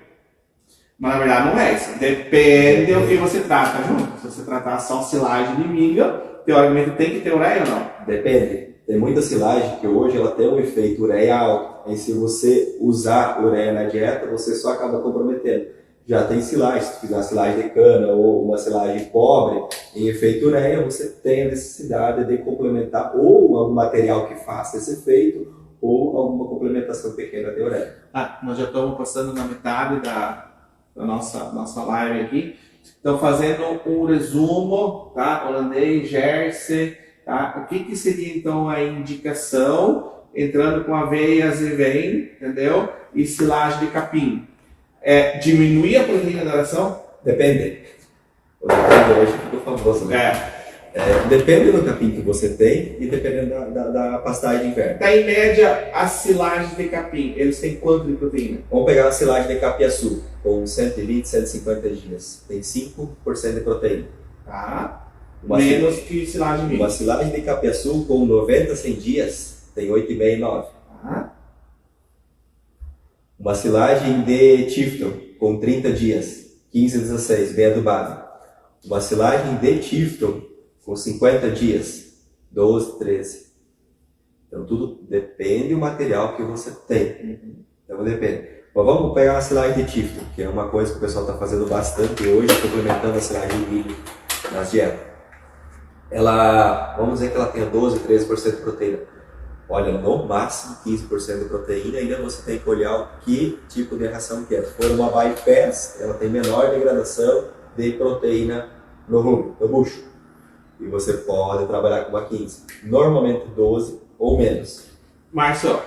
Mas na verdade não é isso. Depende do que você trata junto. Se você tratar só silagem de milho, teoricamente tem que ter ureia ou não? Depende. Tem muita silagem que hoje ela tem um efeito ureia alto. E se você usar ureia na dieta, você só acaba comprometendo. Já tem silagem, se tu fizer uma silagem de cana ou uma silagem pobre, em efeito ureia, você tem a necessidade de complementar ou algum material que faça esse efeito ou alguma complementação pequena de ureia. Nós já estamos passando na metade da nossa live aqui. Então, fazendo um resumo, tá? Holandês, Jersey, tá? O que seria, então, a indicação, entrando com aveia, azevém, entendeu? E silagem de capim. Diminuir a proteína da ração? Depende. O depende hoje ficou famoso, né? Depende do capim que você tem e dependendo da pastagem de inverno. Tá, em média, a silagem de capim, eles têm quanto de proteína? Vamos pegar uma silagem de capiaçu, com 120, 150 dias. Tem 5% de proteína. Tá. Menos que silagem Uma mista. silagem de capiaçu com 90, 100 dias tem 8,5 e 9. Tá. Uma silagem de Tifton com 30 dias, 15 a 16, bem adubada. Uma silagem de Tifton com 50 dias, 12, 13. Então tudo depende do material que você tem. Então depende. Mas vamos pegar uma silagem de Tifton, que é uma coisa que o pessoal está fazendo bastante hoje, complementando a silagem de milho nas dietas. Vamos dizer que ela tenha 12, 13% de proteína. Olha, no máximo 15% de proteína, ainda você tem que olhar o que tipo de ração que é. Se for uma bypass, ela tem menor degradação de proteína no rumo, no bucho. E você pode trabalhar com uma 15. Normalmente 12 ou menos. Márcio,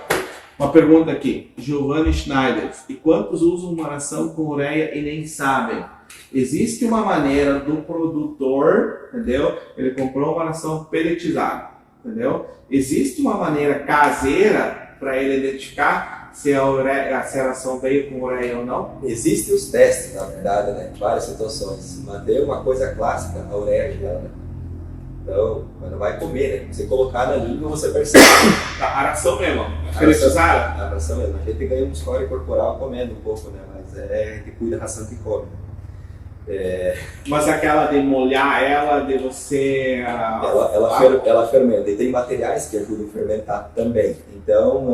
uma pergunta aqui. Giovanni Schneider. E quantos usam uma ração com ureia e nem sabem? Existe uma maneira do produtor, entendeu? Ele comprou uma ração pelletizada, entendeu? Existe uma maneira caseira para ele identificar se a ração veio com ureia ou não? Existem os testes, na verdade, né? Em várias situações. Mas tem uma coisa clássica, a ureia gel, né? Então, quando vai comer, né? Você colocar na língua, você percebe. A ração mesmo, pelletizada? A ração mesmo. A gente ganha um score corporal comendo um pouco, né? Mas a gente cuida da ração que come. Mas aquela de molhar ela, de você... Ela fermenta. E tem materiais que ajudam a fermentar também. Então,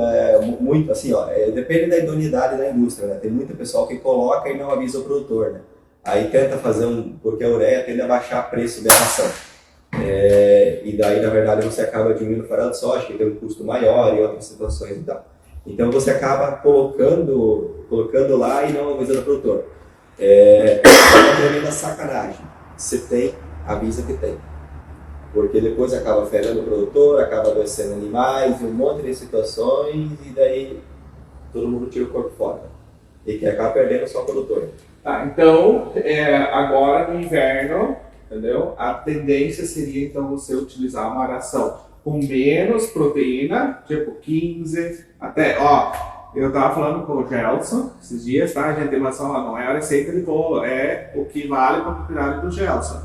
muito assim, depende da idoneidade da indústria, né? Tem muito pessoal que coloca e não avisa o produtor, né? Aí tenta fazer porque a ureia tende a baixar o preço da ração. E daí, na verdade, você acaba diminuindo o farelo de soja, que tem um custo maior e outras situações e tal. Então, você acaba colocando lá e não avisando o produtor. É uma tremenda sacanagem. Se tem, avisa que tem. Porque depois acaba ferendo o produtor, acaba adoecendo animais, um monte de situações, e daí todo mundo tira o corpo fora. E que acaba perdendo só o produtor. Tá, então, agora no inverno, entendeu? A tendência seria então você utilizar uma ração com menos proteína, tipo 15, até, eu tava falando com o Gelson esses dias, tá? A gente, mas não é a receita de bolo, é o que vale para a propriedade do Gelson.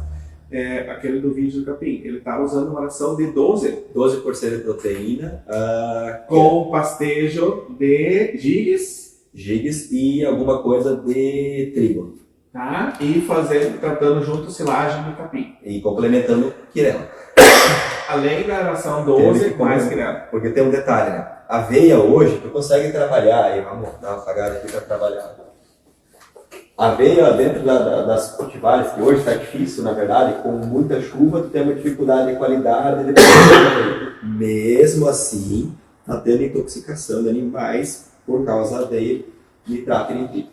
Aquele do vídeo do capim. Ele tava usando uma ração de 12% de proteína. Com pastejo de gigs e alguma coisa de trigo. Tá? E tratando junto silagem do capim. E complementando quirela. Além da ração 12, mais quirela. Porque tem um detalhe, né? A aveia hoje, tu consegue trabalhar, e vamos dar uma apagada aqui para trabalhar. A aveia dentro das cultivares, que hoje está difícil, na verdade, com muita chuva, tu tem uma dificuldade de qualidade. Mesmo assim, está tendo intoxicação de animais por causa de nitrato e nitrito.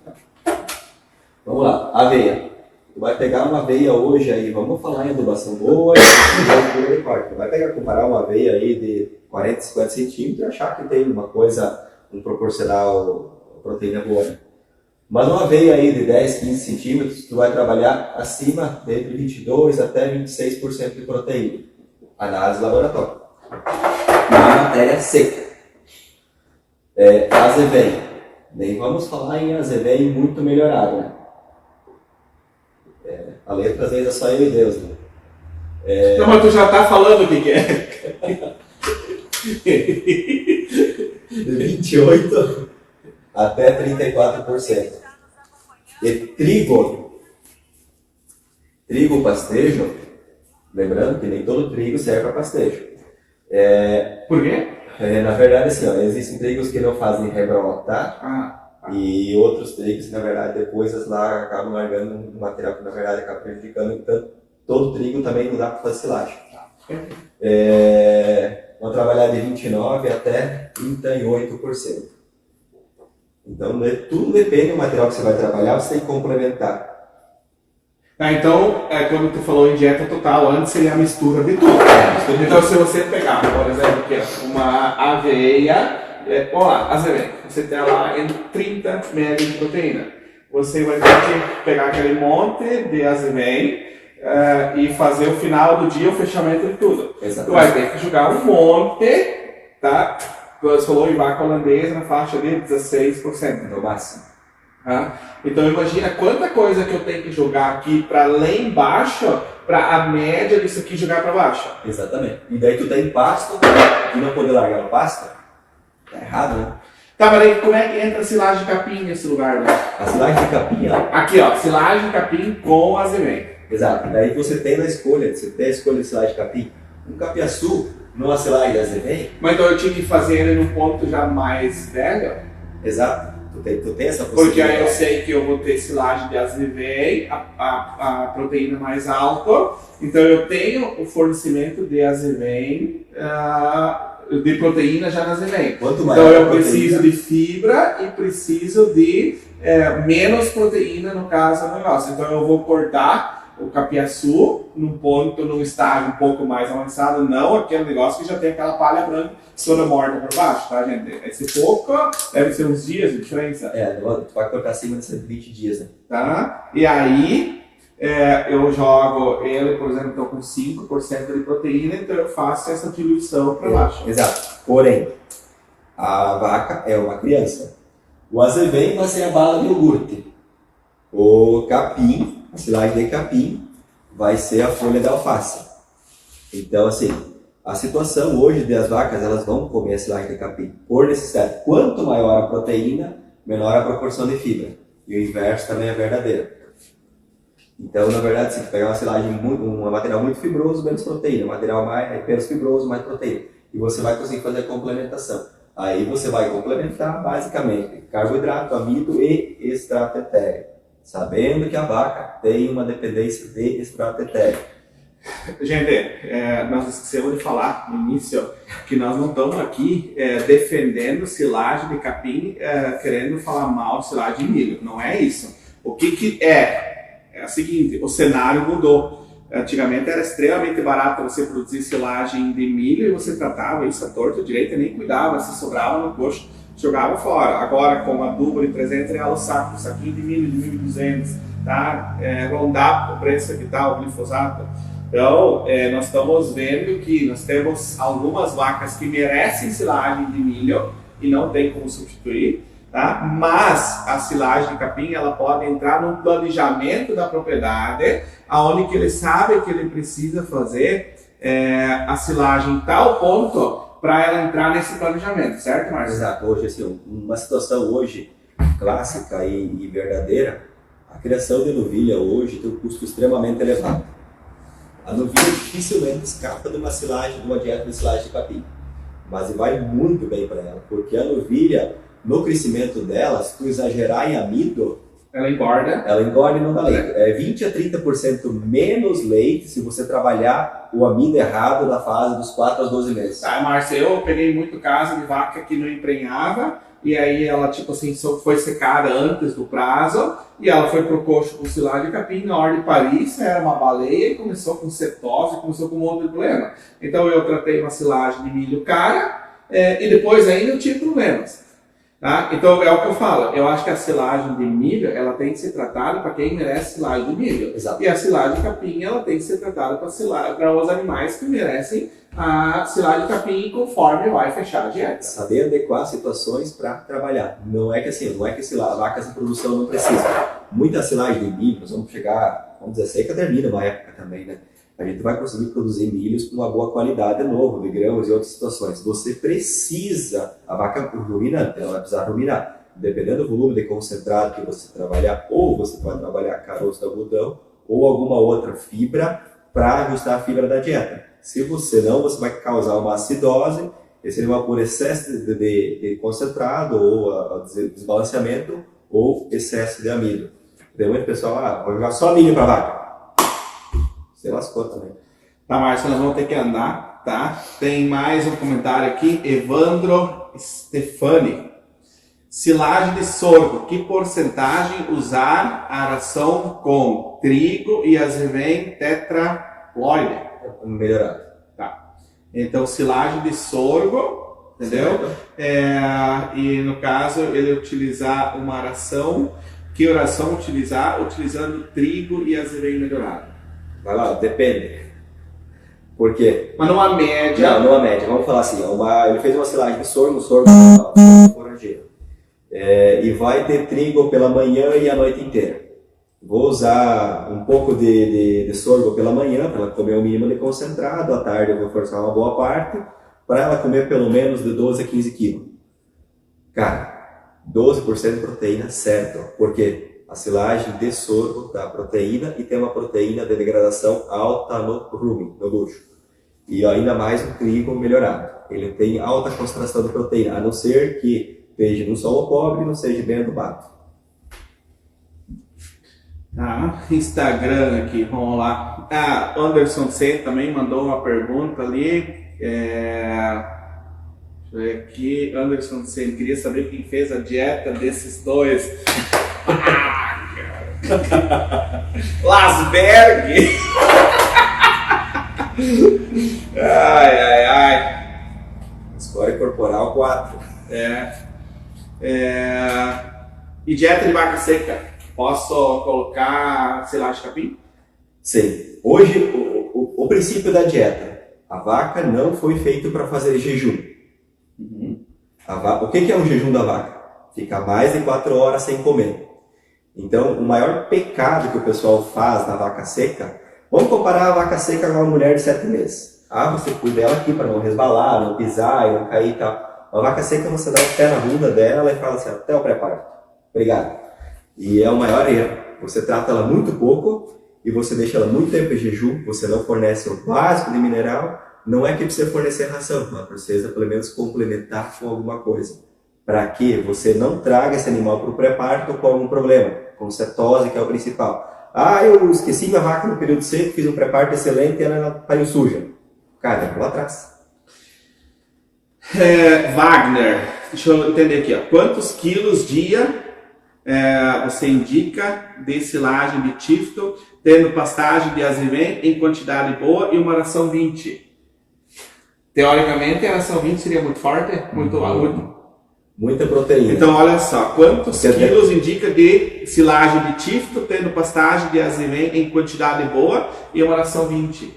Vamos lá, aveia. Tu vai pegar uma aveia hoje aí, vamos falar em adubação boa, tu vai comparar uma aveia aí de 40, 50 centímetros e achar que tem uma coisa, um proporcional proteína boa. Mas uma aveia aí de 10, 15 centímetros, tu vai trabalhar acima de entre 22 até 26% de proteína. Análise laboratório. Na matéria seca. Azevém. Nem vamos falar em azevém muito melhorado, né? A letra às vezes é só eu e Deus, né? Não, mas tu já tá falando o que é. De 28 até 34%. E trigo pastejo, Lembrando que nem todo trigo serve para pastejo. Por quê? Na verdade, assim, ó, existem trigos que não fazem rebrota e outros trigos que, na verdade, depois lá acabam largando um material que, na verdade, acaba prejudicando. Então, todo trigo também não dá para fazer silagem. Vão trabalhar de 29% até 38%. Então, tudo depende do material que você vai trabalhar, você tem que complementar. Então, quando tu falou em dieta total, antes seria a mistura de tudo. Então, se você pegar, por exemplo, aqui, uma aveia, vamos lá, aveia, você tem lá em 30 ml de proteína. Você vai ter que pegar aquele monte de aveia e fazer o final do dia, o fechamento de tudo. Exatamente. Tu vai ter que jogar um monte, tá? Você falou em vaca holandesa na faixa de 16% No máximo. Então imagina quanta coisa que eu tenho que jogar aqui para lá embaixo, para a média disso aqui jogar para baixo. Exatamente. E daí tu tem pasto e não poder largar no pasto? Tá errado, né? Tá, mas aí como é que entra a silagem de capim nesse lugar? Né? A silagem de capim, ó. Aqui ó, silagem de capim com azeite. Exato. Daí você tem a escolha de silagem de capim. Um capiaçu numa silagem de azeite. Mas então eu tinha que fazer ele num ponto já mais velho? Exato. Tu tem essa possibilidade. Porque aí eu sei que eu vou ter silagem de azeite, a proteína mais alta, então eu tenho o fornecimento de azeite, de proteína já na azeite. Quanto Então maior eu a preciso proteína, de fibra e preciso de menos proteína no caso do negócio. Então eu vou cortar o capiaçu num estágio um pouco mais avançado, não aquele negócio que já tem aquela palha branca toda morta por baixo, tá, gente? Esse pouco deve ser uns dias de diferença. tu vai cortar acima de 120 dias, né? Tá? E aí eu jogo ele, por exemplo, estou com 5% de proteína, então eu faço essa diluição para baixo. Exato. Porém, a vaca é uma criança. O azeite vai ser a bala de iogurte. O capim, a silagem de capim, vai ser a folha de alface. Então, assim, a situação hoje das vacas, elas vão comer a silagem de capim por necessidade. Quanto maior a proteína, menor a proporção de fibra. E o inverso também é verdadeiro. Então, na verdade, se você pegar uma silagem, um material muito fibroso, menos proteína. Um material menos fibroso, mais proteína. E você vai conseguir fazer a complementação. Aí você vai complementar, basicamente, carboidrato, amido e extrato etéreo. Sabendo que a vaca tem uma dependência de extrato etéreo. Gente, nós esquecemos de falar no início que nós não estamos aqui defendendo silagem de capim, querendo falar mal de silagem de milho. Não é isso. O que é? É o seguinte, o cenário mudou. Antigamente era extremamente barato você produzir silagem de milho e você tratava isso à torta direita e nem cuidava, se sobrava no coxo, jogava fora. Agora, com adubo de 300 reais o saco, o saquinho de milho de 1.200, tá? Rondar o preço que tá o glifosato. Então, nós estamos vendo que nós temos algumas vacas que merecem silagem de milho e não tem como substituir, tá? Mas a silagem de capim ela pode entrar no planejamento da propriedade, aonde que ele sabe que ele precisa fazer a silagem em tal ponto para ela entrar nesse planejamento, certo, Márcio? Exato. Hoje, assim, uma situação hoje clássica e verdadeira, a criação de novilha hoje tem um custo extremamente elevado. A novilha dificilmente escapa de uma dieta de silagem de capim, mas vai muito bem para ela, porque a novilha, no crescimento dela, se tu exagerar em amido, ela engorda e não dá leite. 20 a 30% menos leite se você trabalhar o amido errado na fase dos 4 aos 12 meses. Tá, Márcio, eu peguei muito caso de vaca que não emprenhava e aí ela, tipo assim, foi secada antes do prazo e ela foi pro coxo com silagem de capim, na hora de Paris, era uma baleia e começou com cetose, começou com um monte de problema. Então eu tratei uma silagem de milho cara e depois ainda eu tive problemas. Tá? Então é o que eu falo, eu acho que a silagem de milho ela tem que ser tratada para quem merece silagem de milho. Exato. E a silagem de capim ela tem que ser tratada para os animais que merecem a silagem de capim conforme vai fechar a dieta. Saber adequar situações para trabalhar. Não é que vacas em produção não precisam. Muita silagem de milho, nós vamos dizer, seca termina uma época também, né? A gente vai conseguir produzir milhos com uma boa qualidade de novo, de grãos e outras situações. Você precisa, a vaca ruminante, ela vai precisar ruminar. Dependendo do volume de concentrado que você trabalhar, ou você vai trabalhar caroço de algodão, ou alguma outra fibra, para ajustar a fibra da dieta. Se você não, você vai causar uma acidose, esse seria por excesso de concentrado, ou desbalanceamento, ou excesso de amido. Tem muito pessoal, vou jogar só milho para vaca. Você lascou também. Tá, Márcio, nós vamos ter que andar, tá? Tem mais um comentário aqui, Evandro Stefani. Silagem de sorgo, que porcentagem usar a ração com trigo e azevém tetraploide? Melhorado. Tá. Então, silagem de sorgo, entendeu? E no caso, ele utilizar uma ração, que ração utilizar? Utilizando trigo e azevém melhorado. Vai lá, depende. Por quê? Mas numa média... Não, numa média. Vamos falar assim, ele fez uma silagem de sorgo forageiro. E vai ter trigo pela manhã e a noite inteira. Vou usar um pouco de sorgo pela manhã, para ela comer o mínimo de concentrado. À tarde eu vou forçar uma boa parte, para ela comer pelo menos de 12 a 15 quilos. Cara, 12% de proteína, certo. Porque a silagem de sorgo dá proteína e tem uma proteína de degradação alta no rumen, no bucho. E ainda mais o trigo melhorado. Ele tem alta concentração de proteína, a não ser que esteja no solo pobre e não seja bem adubado. Instagram aqui, vamos lá. Anderson C também mandou uma pergunta ali. Deixa eu ver aqui. Anderson C, queria saber quem fez a dieta desses dois. Lasberg! Ai. Score corporal 4. E dieta de vaca seca? Posso colocar silagem de capim? Sim. Hoje, o princípio da dieta. A vaca não foi feita para fazer jejum. O que é um jejum da vaca? Ficar mais de 4 horas sem comer. Então, o maior pecado que o pessoal faz na vaca seca, vamos comparar a vaca seca com uma mulher de 7 meses. Você cuida dela aqui para não resbalar, não pisar e não cair e tal. A vaca seca, você dá o pé na bunda dela e fala assim, até o preparo. Obrigado. E é o maior erro. Você trata ela muito pouco e você deixa ela muito tempo em jejum, você não fornece o básico de mineral. Não é que precisa fornecer ração, mas precisa pelo menos complementar com alguma coisa. Para que você não traga esse animal para o pré-parto com algum problema, com cetose, que é o principal. Eu esqueci minha vaca no período seco, fiz um pré-parto excelente e ela pariu suja. Cara, vai lá atrás. Wagner, deixa eu entender aqui. Quantos quilos dia você indica de silagem de Tifton, tendo pastagem de azevém em quantidade boa e uma ração 20? Teoricamente, a ração 20 seria muito forte, muito muita proteína. Então, olha só, quantos quilos indica de silagem de Tifton, tendo pastagem de azevém em quantidade boa e uma ração 20?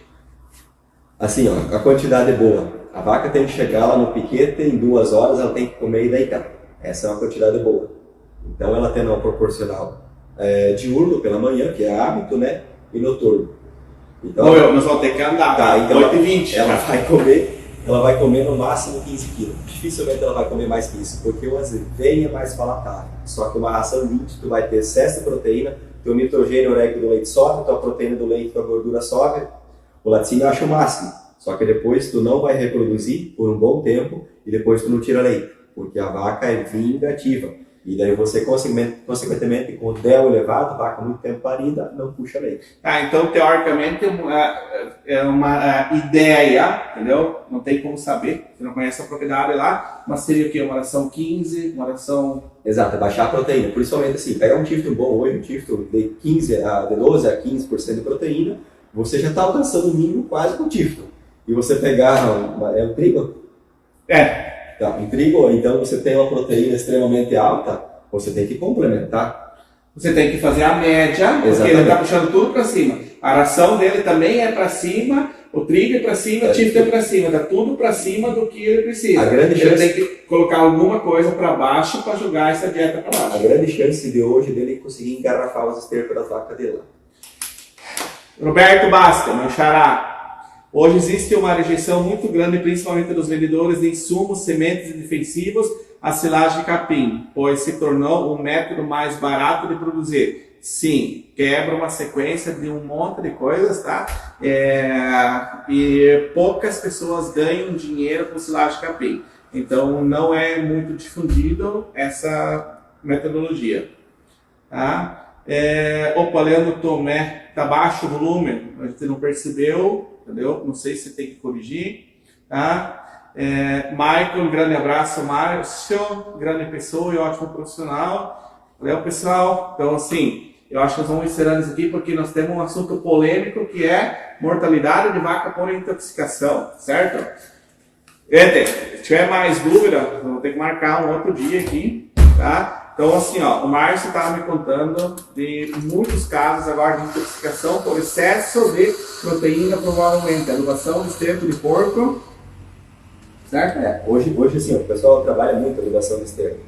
Assim, a quantidade é boa. A vaca tem que chegar lá no piquete, em 2 horas ela tem que comer e deitar. Essa é uma quantidade boa. Então, ela tendo uma proporcional diurno pela manhã, que é hábito, né? E noturno. Então, nós vamos ter que andar. Então 8h20. Ela vai comer no máximo 15 quilos. Dificilmente ela vai comer mais que isso, porque o azevém é mais palatável. Só que uma ração 20, tu vai ter excesso de proteína, teu nitrogênio ureico do leite sobe, tua proteína do leite, tua gordura sobe, o laticínio acha o máximo. Só que depois tu não vai reproduzir por um bom tempo e depois tu não tira leite, porque a vaca é vingativa. E daí você, consequentemente, com o DEL elevado, vaca muito tempo parida, não puxa leite. Então, teoricamente, é uma ideia, entendeu? Não tem como saber, você não conhece a propriedade lá, mas seria o quê? Uma ração 15, uma ração... Exato, baixar a proteína. Principalmente assim, pegar um Tifton bom hoje, um Tifton de 12 a 15% de proteína, você já está alcançando o mínimo quase com o Tifton. E você pegar um trigo? Em trigo, então você tem uma proteína extremamente alta, você tem que complementar. Você tem que fazer a média, porque ele está puxando tudo para cima. A ração dele também é para cima, o trigo é para cima, o Tifton é para cima, está tudo para cima do que ele precisa. Ele tem que colocar alguma coisa para baixo para jogar essa dieta para baixo. A grande chance de hoje dele conseguir engarrafar os estercos das vacas dele. Roberto Basta, meu xará. Hoje existe uma rejeição muito grande, principalmente dos vendedores de insumos, sementes e defensivos, a silagem de capim, pois se tornou um método mais barato de produzir. sim, quebra uma sequência de um monte de coisas, tá? E poucas pessoas ganham dinheiro com silagem capim. Então, não é muito difundido essa metodologia, tá? Opa, Leandro Tomé, tá baixo o volume, a gente não percebeu, entendeu? Não sei se tem que corrigir, tá? Michael, um grande abraço, Márcio, grande pessoa e ótimo profissional. Valeu, pessoal. Então, assim, eu acho que nós vamos encerrando isso aqui porque nós temos um assunto polêmico que é mortalidade de vaca por intoxicação, certo? Se tiver mais dúvida, eu vou ter que marcar um outro dia aqui, tá? Então, assim, ó, o Márcio estava me contando de muitos casos agora de intoxicação por excesso de proteína, provavelmente, adubação de esterco de porco, certo? Hoje assim, o pessoal trabalha muito a adubação de esterco.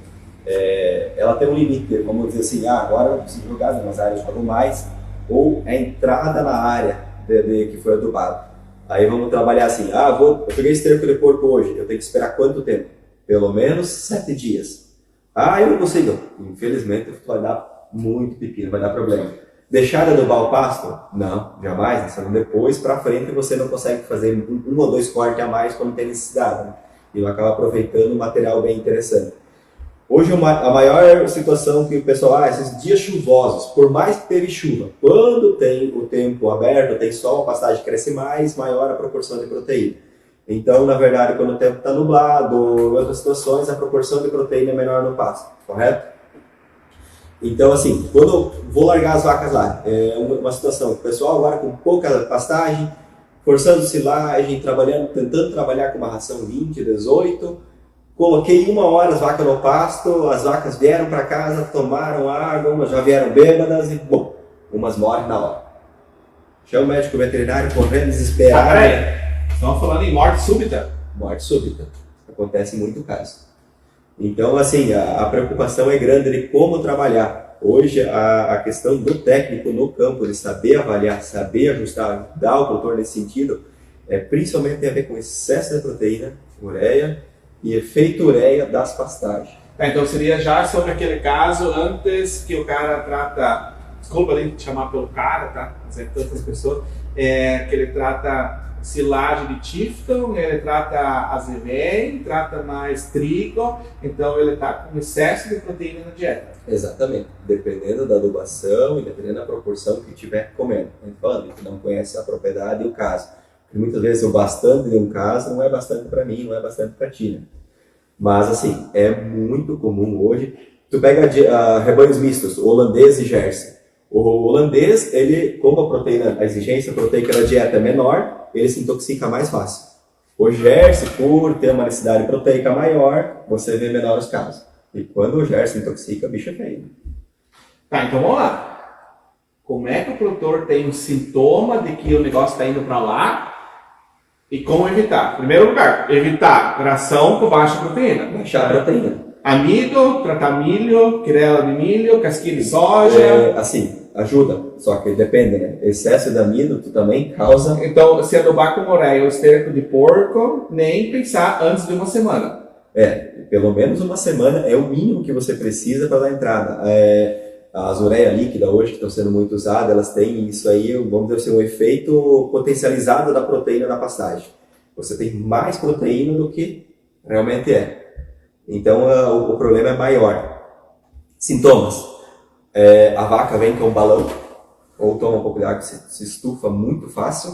Ela tem um limite, vamos dizer assim, agora eu preciso jogar nas áreas jogo mais, ou a entrada na área que foi adubado. Aí vamos trabalhar assim, eu joguei esterco de porco hoje, eu tenho que esperar quanto tempo? Pelo menos 7 dias. Eu não consigo. Infelizmente vai dar muito pepino, vai dar problema. Deixar de adubar o pasto? Não, jamais. Depois para frente você não consegue fazer um ou dois cortes a mais quando tem necessidade, né? E acaba aproveitando um material bem interessante. Hoje a maior situação que o pessoal, esses dias chuvosos, por mais que teve chuva, quando tem o tempo aberto, tem sol, a pastagem cresce mais, maior a proporção de proteína. Então, na verdade, quando o tempo está nublado, em outras situações, a proporção de proteína é menor no pasto, correto? Então, assim, quando eu vou largar as vacas lá, é uma situação que o pessoal agora com pouca pastagem, forçando silagem, tentando trabalhar com uma ração 20, 18, coloquei 1 hora as vacas no pasto, as vacas vieram para casa, tomaram água, umas já vieram bêbadas e, umas morrem na hora. Chama o médico veterinário correndo desesperado. Estamos falando em morte súbita. Morte súbita. Acontece muito caso. Então, assim, a preocupação é grande de como trabalhar. Hoje, a questão do técnico no campo, de saber avaliar, saber ajustar, dar o produtor nesse sentido, principalmente tem a ver com excesso de proteína, ureia e efeito ureia das pastagens. Então seria já sobre aquele caso antes que o cara trata, desculpa nem te chamar pelo cara, tá? Mas é tantas pessoas, que ele trata silagem de Tifton, ele trata azevém, trata mais trigo, então ele está com excesso de proteína na dieta. Exatamente, dependendo da adubação e dependendo da proporção que estiver comendo. Falando que não conhece a propriedade e o caso. Porque muitas vezes o bastante de um caso não é bastante para mim, não é bastante para ti, né? Mas assim, é muito comum hoje. Tu pega rebanhos mistos, holandês e Jersey. O holandês, ele, como a exigência proteica da dieta é menor, ele se intoxica mais fácil. O Jersey, por ter uma necessidade proteica maior, você vê menor os casos. E quando o Jersey intoxica, o bicho é feio. Tá, então vamos lá. Como é que o produtor tem um sintoma de que o negócio está indo para lá? E como evitar? Primeiro lugar, evitar ração com baixa proteína. Baixar a proteína. Amido, tratar milho, quirela de milho, casquinha de soja. Assim, ajuda, só que depende, né? Excesso de amido tu também causa. Então, se adubar com ureia ou esterco de porco, nem pensar antes de uma semana. Pelo menos uma semana é o mínimo que você precisa para dar entrada. As ureia líquida hoje que estão sendo muito usadas, elas têm isso aí, vamos dizer assim, um efeito potencializado da proteína na pastagem. Você tem mais proteína do que realmente é. Então o problema é maior. Sintomas. A vaca vem com um balão, ou toma um pouco de água, se estufa muito fácil.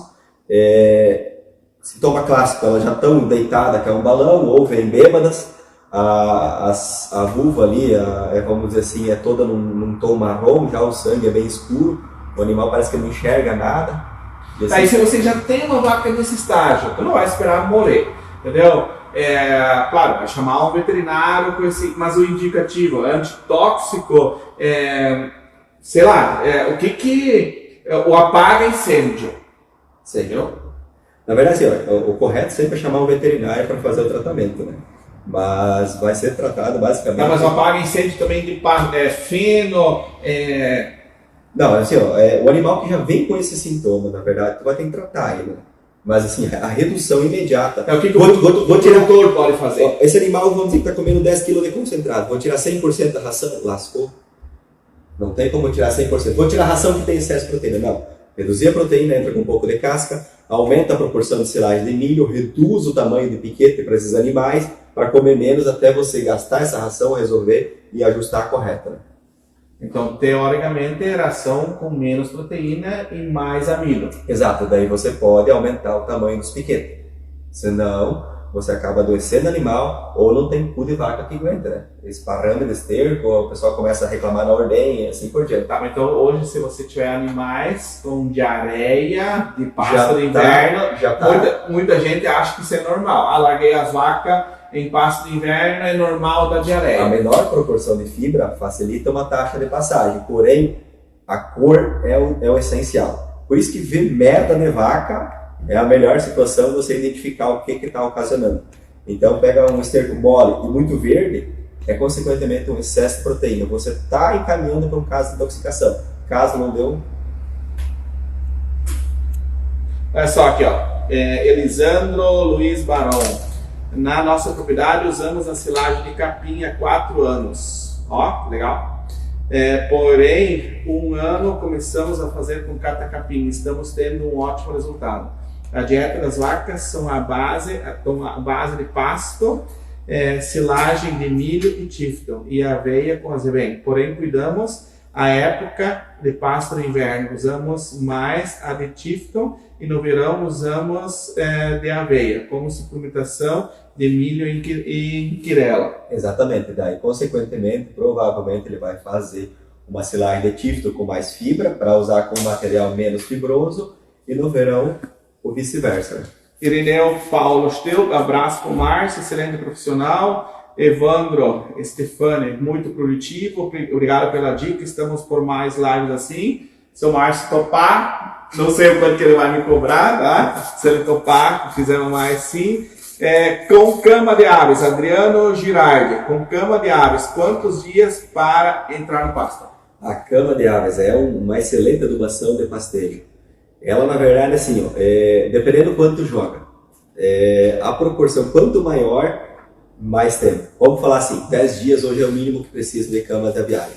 Sintoma clássico, elas já estão deitadas, que é um balão, ou vem bêbadas. A vulva ali, vamos dizer assim, é toda num tom marrom, já o sangue é bem escuro, o animal parece que não enxerga nada. Assim, aí se você já tem uma vaca nesse estágio, você não vai esperar morrer, entendeu? Claro, vai chamar um veterinário com esse, mas o indicativo antitóxico, sei lá, o apaga incêndio. Entendeu? Na verdade, assim, o correto sempre é chamar um veterinário para fazer o tratamento, né? Mas vai ser tratado basicamente... Não, mas o apaga incêndio também de feno... Não, assim, o animal que já vem com esse sintoma, na verdade, tu vai ter que tratar ele, né? Mas assim, a redução imediata... O que o produtor pode fazer? Esse animal, vamos dizer que está comendo 10 kg de concentrado, vou tirar 100% da ração, lascou. Não tem como tirar 100%. Vou tirar a ração que tem excesso de proteína. Não. Reduzir a proteína, entra com um pouco de casca, aumenta a proporção de silagem de milho, reduz o tamanho de piquete para esses animais, para comer menos até você gastar essa ração, resolver e ajustar a correta. Né? Então, teoricamente, ração com menos proteína e mais amido. Exato, daí você pode aumentar o tamanho dos piquetes. Senão, você acaba adoecendo animal ou não tem cu de vaca que aguenta, né? Esparrame de esterco, o pessoal começa a reclamar na ordenha, assim por diante. Tá, então hoje, se você tiver animais com diarreia de pasto de inverno, já tá. muita gente acha que isso é normal. Ah, larguei as vacas em pasto de inverno, é normal da diarreia. A menor proporção de fibra facilita uma taxa de passagem, porém a cor é o essencial. Por isso que ver merda de vaca é a melhor situação de você identificar o que está ocasionando. Então pega um esterco mole e muito verde, é consequentemente um excesso de proteína. Você está encaminhando para um caso de intoxicação. Caso não deu... Olha só aqui, ó. Elisandro Luiz Barão. Na nossa propriedade usamos a silagem de capim há 4 anos. Ó, legal. Porém, 1 ano começamos a fazer com catacapim. Estamos tendo um ótimo resultado. A dieta das vacas são a base de pasto, silagem de milho e tifton e aveia com azevém. Porém, cuidamos a época de pasto no inverno. Usamos mais a de tifton e no verão usamos de aveia, como suplementação de milho e quirela. Exatamente, daí consequentemente, provavelmente ele vai fazer uma silagem de tifton com mais fibra para usar com um material menos fibroso e no verão ou vice-versa. Irineu Paulo Steu, abraço para o Márcio, excelente profissional. Evandro Stefani, muito produtivo, obrigado pela dica, estamos por mais lives assim. Se o Márcio topar, não sei o quanto que ele vai me cobrar, tá? Se ele topar, fizemos mais sim. Com cama de aves, Adriano Girardi, com cama de aves, quantos dias para entrar no pasto? A cama de aves é uma excelente adubação de pastejo. Ela, na verdade, assim, ó, dependendo do quanto joga, a proporção, quanto maior, mais tempo. Vamos falar assim, 10 dias hoje é o mínimo que precisa de cama de aviária.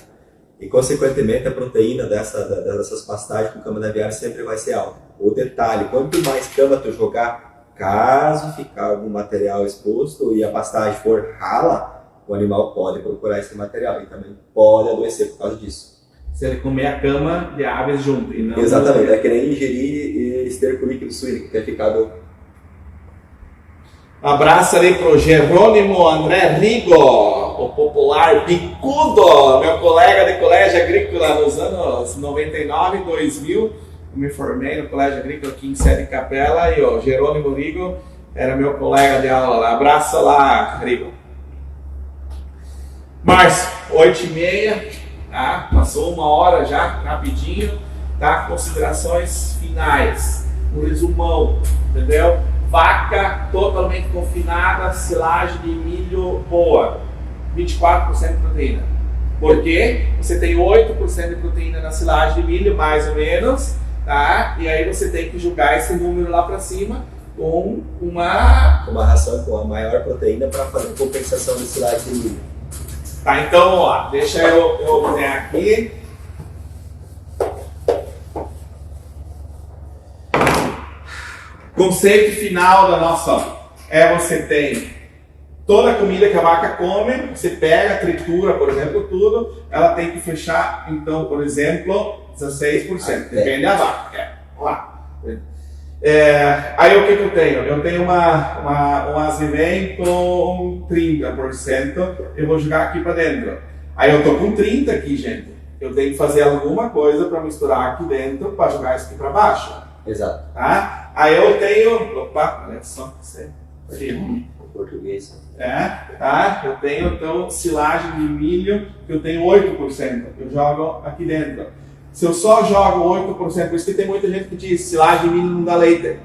E, consequentemente, a proteína dessas pastagens com cama de aviária sempre vai ser alta. O detalhe, quanto mais cama tu jogar, caso ficar algum material exposto e a pastagem for rala, o animal pode procurar esse material e também pode adoecer por causa disso. Se ele comer a cama de aves junto e não... Exatamente, é que nem ingerir esterco líquido suíno, que tem ficado... Abraço ali pro Jerônimo André Rigo, o popular bicudo, meu colega de colégio agrícola nos anos 99 e 2000. Eu me formei no colégio agrícola aqui em Sede Capela e o Jerônimo Rigo era meu colega de aula lá. Abraço lá, Rigo. Márcio, 8h30. Tá? Passou 1 hora já, rapidinho, tá? Considerações finais, um resumão, entendeu? Vaca totalmente confinada, silagem de milho boa, 24% de proteína. Por quê? Você tem 8% de proteína na silagem de milho, mais ou menos, tá? E aí você tem que jogar esse número lá para cima com uma ração com a maior proteína para fazer compensação de silagem de milho. Tá, então, ó, deixa eu ver aqui. Conceito final da nossa você tem toda a comida que a vaca come, você pega, tritura, por exemplo, tudo, ela tem que fechar, então, por exemplo, 16%, depende da vaca. Vamos lá. Aí o que eu tenho? Eu tenho um azevém com 30%, eu vou jogar aqui para dentro. Aí eu tô com 30 aqui, gente. Eu tenho que fazer alguma coisa para misturar aqui dentro para jogar isso aqui para baixo. Exato. Tá? Aí eu tenho, opa, olha só, você português. Tá? Eu tenho então silagem de milho que eu tenho 8%. Eu jogo aqui dentro. Se eu só jogo 8%, por isso que tem muita gente que diz silagem de milho não dá leite.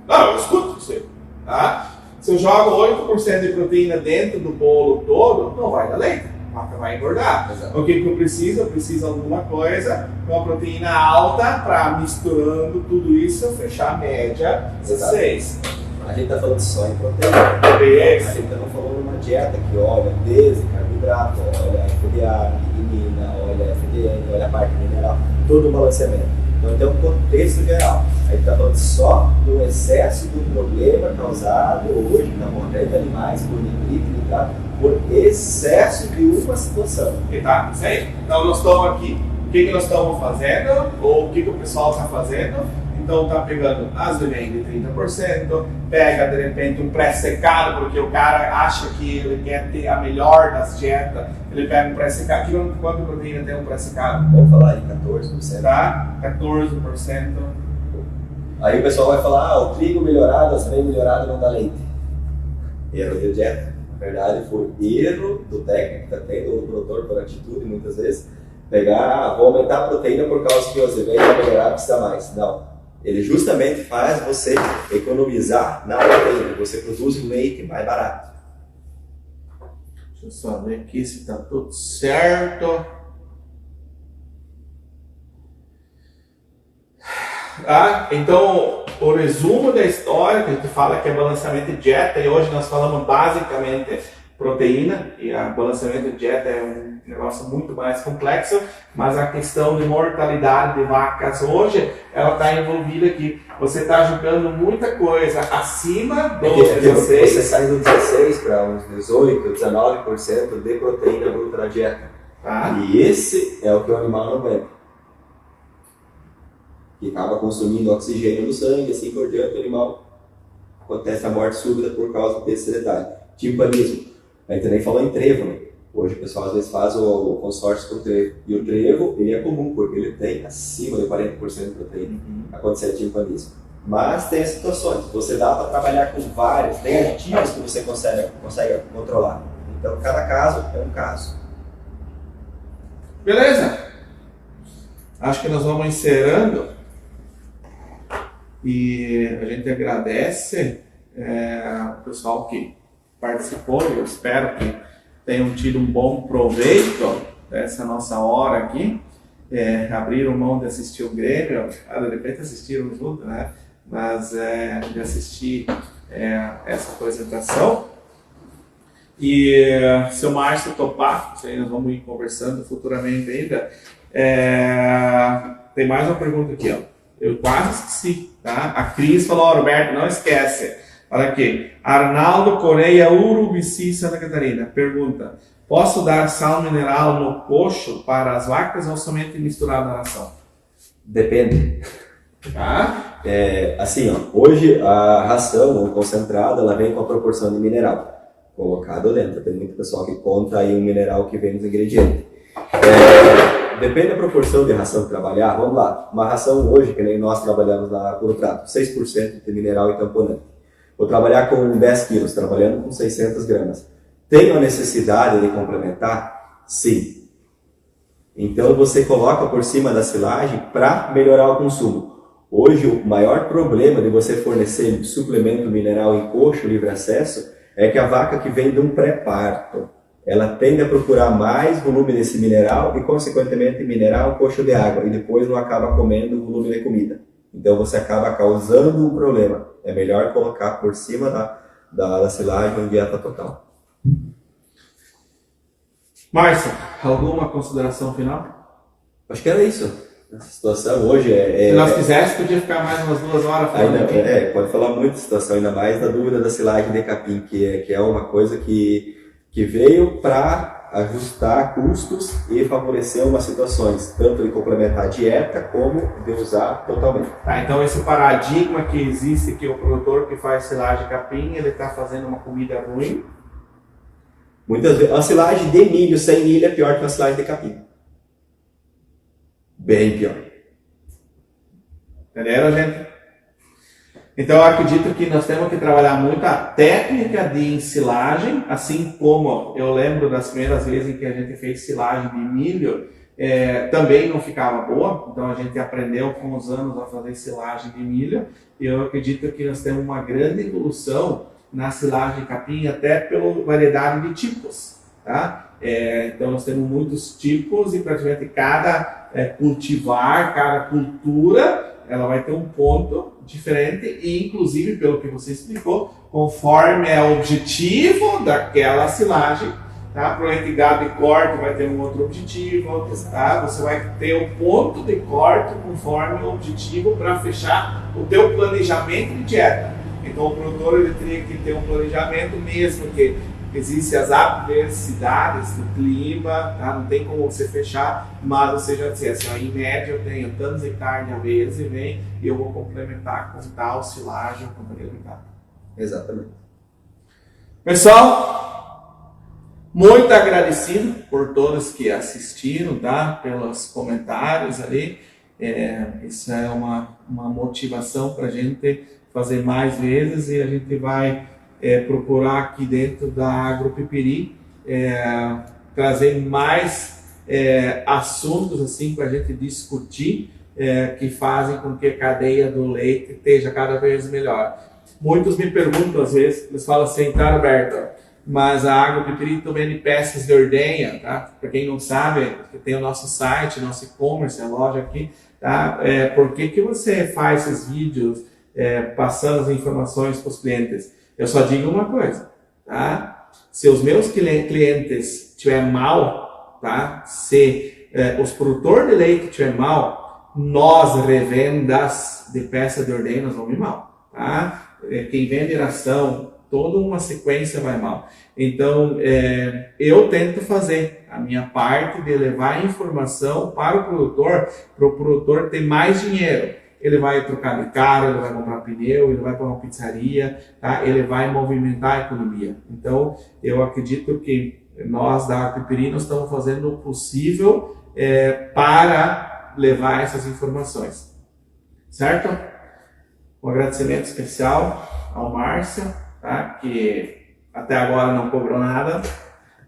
Não, eu escuto você. Tá? Se eu jogo 8% de proteína dentro do bolo todo, não vai dar leite. A vaca vai engordar. Exato. O que eu preciso? Eu preciso de alguma coisa com a proteína alta para misturando tudo isso, fechar a média 16. A gente está falando só em proteína. A gente não falou numa dieta que óleo, peso, carboidrato. carboidrato, olha FDA, lignina, olha FDN, olha a parte mineral, todo o balanceamento. Então tem um contexto geral. Aí está falando só do excesso do problema causado hoje na morte de animais por nitrito, tá? Por excesso de uma situação. Tá, isso aí. Então nós estamos aqui, o que nós estamos fazendo, ou o que o pessoal está fazendo. Então tá pegando as de 30%, pega de repente um pré-secado, porque o cara acha que ele quer ter a melhor das dietas, ele pega um pré-secado. Quanto proteína tem um pré-secado? Vamos falar de 14%. Tá? 14%. Aí o pessoal vai falar, o trigo melhorado, a aveia melhorada não dá leite. Erro de dieta. Na verdade foi erro do técnico que está tendo, do produtor por atitude muitas vezes, pegar, vou aumentar a proteína por causa que o aveia melhorada precisa mais. Não. Ele justamente faz você economizar na proteína, você produz um leite mais barato. Deixa eu só ver aqui se está tudo certo. Então, o resumo da história, que a gente fala que é balanceamento de dieta, e hoje nós falamos basicamente proteína, e a balanceamento de dieta é um negócio muito mais complexo, mas a questão de mortalidade de vacas hoje, ela está envolvida aqui. Você está jogando muita coisa acima do 16. Você sai do 16 para uns 18, 19% de proteína bruta na dieta. Tá? E esse é o que o animal não aguenta. Que acaba consumindo oxigênio no sangue, assim por diante, o animal acontece a morte súbita por causa desse detalhe. Timpanismo. A gente nem falou em trevo, né? Hoje o pessoal às vezes faz o consórcio com o trevo. E o trevo, ele é comum, porque ele tem acima de 40% de proteína. Acontecer timpanismo. Mas tem as situações. Você dá para trabalhar com vários, tem aditivos que você consegue controlar. Então cada caso é um caso. Beleza? Acho que nós vamos encerrando. E a gente agradece o pessoal que participou. Eu espero que tenham tido um bom proveito dessa nossa hora aqui. Abriram mão de assistir o Grêmio, de repente assistiram junto, né? Mas de assistir essa apresentação. E se o Márcio topar, isso aí nós vamos ir conversando futuramente ainda. Tem mais uma pergunta aqui, ó. Eu quase esqueci, tá? A Cris falou, Roberto, não esquece. Olha aqui. Arnaldo Correia, Urubici, Santa Catarina. Pergunta, posso dar sal mineral no coxo para as vacas ou somente misturado na ração? Depende. Tá? Assim, ó, hoje a ração ou concentrada, ela vem com a proporção de mineral colocado dentro. Tem muito pessoal que conta aí um mineral que vem nos ingredientes. Depende da proporção de ração que trabalhar. Vamos lá, uma ração hoje, que nem nós trabalhamos na Puro Trato, 6% de mineral e tamponante. Vou trabalhar com 10 quilos, trabalhando com 600 gramas. Tenho a necessidade de complementar? Sim. Então você coloca por cima da silagem para melhorar o consumo. Hoje o maior problema de você fornecer suplemento mineral em coxo livre acesso é que a vaca que vem de um pré-parto, ela tende a procurar mais volume desse mineral e, consequentemente, mineral coxo de água, e depois não acaba comendo o volume de comida. Então você acaba causando um problema. É melhor colocar por cima da silagem uma dieta total. Márcio, alguma consideração final? Acho que era isso. Essa situação hoje Se nós quiséssemos, podia ficar mais umas 2 horas falando ainda, aqui. pode falar muito da situação, ainda mais da dúvida da silagem de capim, que é uma coisa que veio para ajustar custos e favorecer umas situações, tanto de complementar a dieta como de usar totalmente. Tá, então esse paradigma que existe, que o produtor que faz silagem de capim, ele está fazendo uma comida ruim. Muitas vezes, a silagem de milho sem milho é pior que uma silagem de capim. Bem pior. Entenderam, gente? Então eu acredito que nós temos que trabalhar muito a técnica de ensilagem, assim como eu lembro das primeiras vezes em que a gente fez silagem de milho, também não ficava boa, então a gente aprendeu com os anos a fazer silagem de milho, e eu acredito que nós temos uma grande evolução na silagem de capim, até pela variedade de tipos, tá? Então nós temos muitos tipos e praticamente cada cultivar, cada cultura, ela vai ter um ponto diferente e, inclusive, pelo que você explicou, conforme é o objetivo daquela silagem, Tá? Para o leite gado de corte vai ter um outro objetivo, tá? Você vai ter o ponto de corte conforme o objetivo para fechar o teu planejamento de dieta. Então o produtor ele teria que ter um planejamento mesmo que existem as adversidades do clima, tá? Não tem como você fechar, mas você já disse assim, ó, em média eu tenho tantos hectares de mês e vem e eu vou complementar com tal silagem, com complementar. Exatamente. Pessoal, muito agradecido por todos que assistiram, tá? Pelos comentários ali. Isso é uma motivação para a gente fazer mais vezes e a gente vai procurar aqui dentro da Agropipiri trazer mais assuntos assim para a gente discutir que fazem com que a cadeia do leite esteja cada vez melhor. Muitos me perguntam às vezes, eles falam assim, tá, Roberto, mas a Agropipiri também de peças de ordenha, tá? Para quem não sabe, tem o nosso site, nosso e-commerce, a loja aqui, tá? Por que você faz esses vídeos passando as informações para os clientes? Eu só digo uma coisa, tá? Se os meus clientes estiverem mal, tá? Se os produtores de leite estiverem mal, nós, revendas de peça de ordenha, nós vamos ir mal, tá? Quem vende ração, toda uma sequência vai mal. Então, eu tento fazer a minha parte de levar informação para o produtor ter mais dinheiro. Ele vai trocar de carro, ele vai comprar pneu, ele vai para uma pizzaria, tá? Ele vai movimentar a economia. Então, eu acredito que nós da Agropipiri nós estamos fazendo o possível para levar essas informações. Certo? Um agradecimento especial ao Márcio, tá? Que até agora não cobrou nada,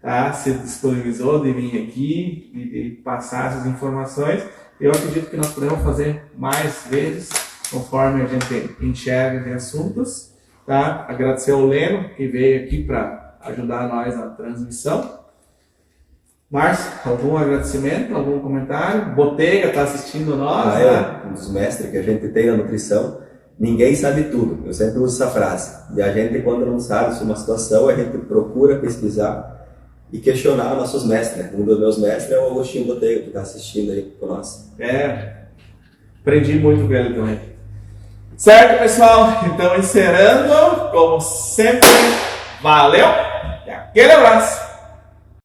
tá? Se disponibilizou de vir aqui e de passar essas informações. Eu acredito que nós podemos fazer mais vezes, conforme a gente enxerga de assuntos, tá? Agradecer ao Leno, que veio aqui para ajudar nós na transmissão. Márcio, algum agradecimento, algum comentário? Botega está assistindo nós, né? Um dos mestres que a gente tem na nutrição. Ninguém sabe tudo. Eu sempre uso essa frase. E a gente, quando não sabe sobre uma situação, a gente procura pesquisar e questionar nossos mestres. Um dos meus mestres é o Agostinho Botega, que está assistindo aí com nós. Aprendi muito com ele também. Certo, pessoal? Então, encerrando, como sempre, valeu e aquele abraço!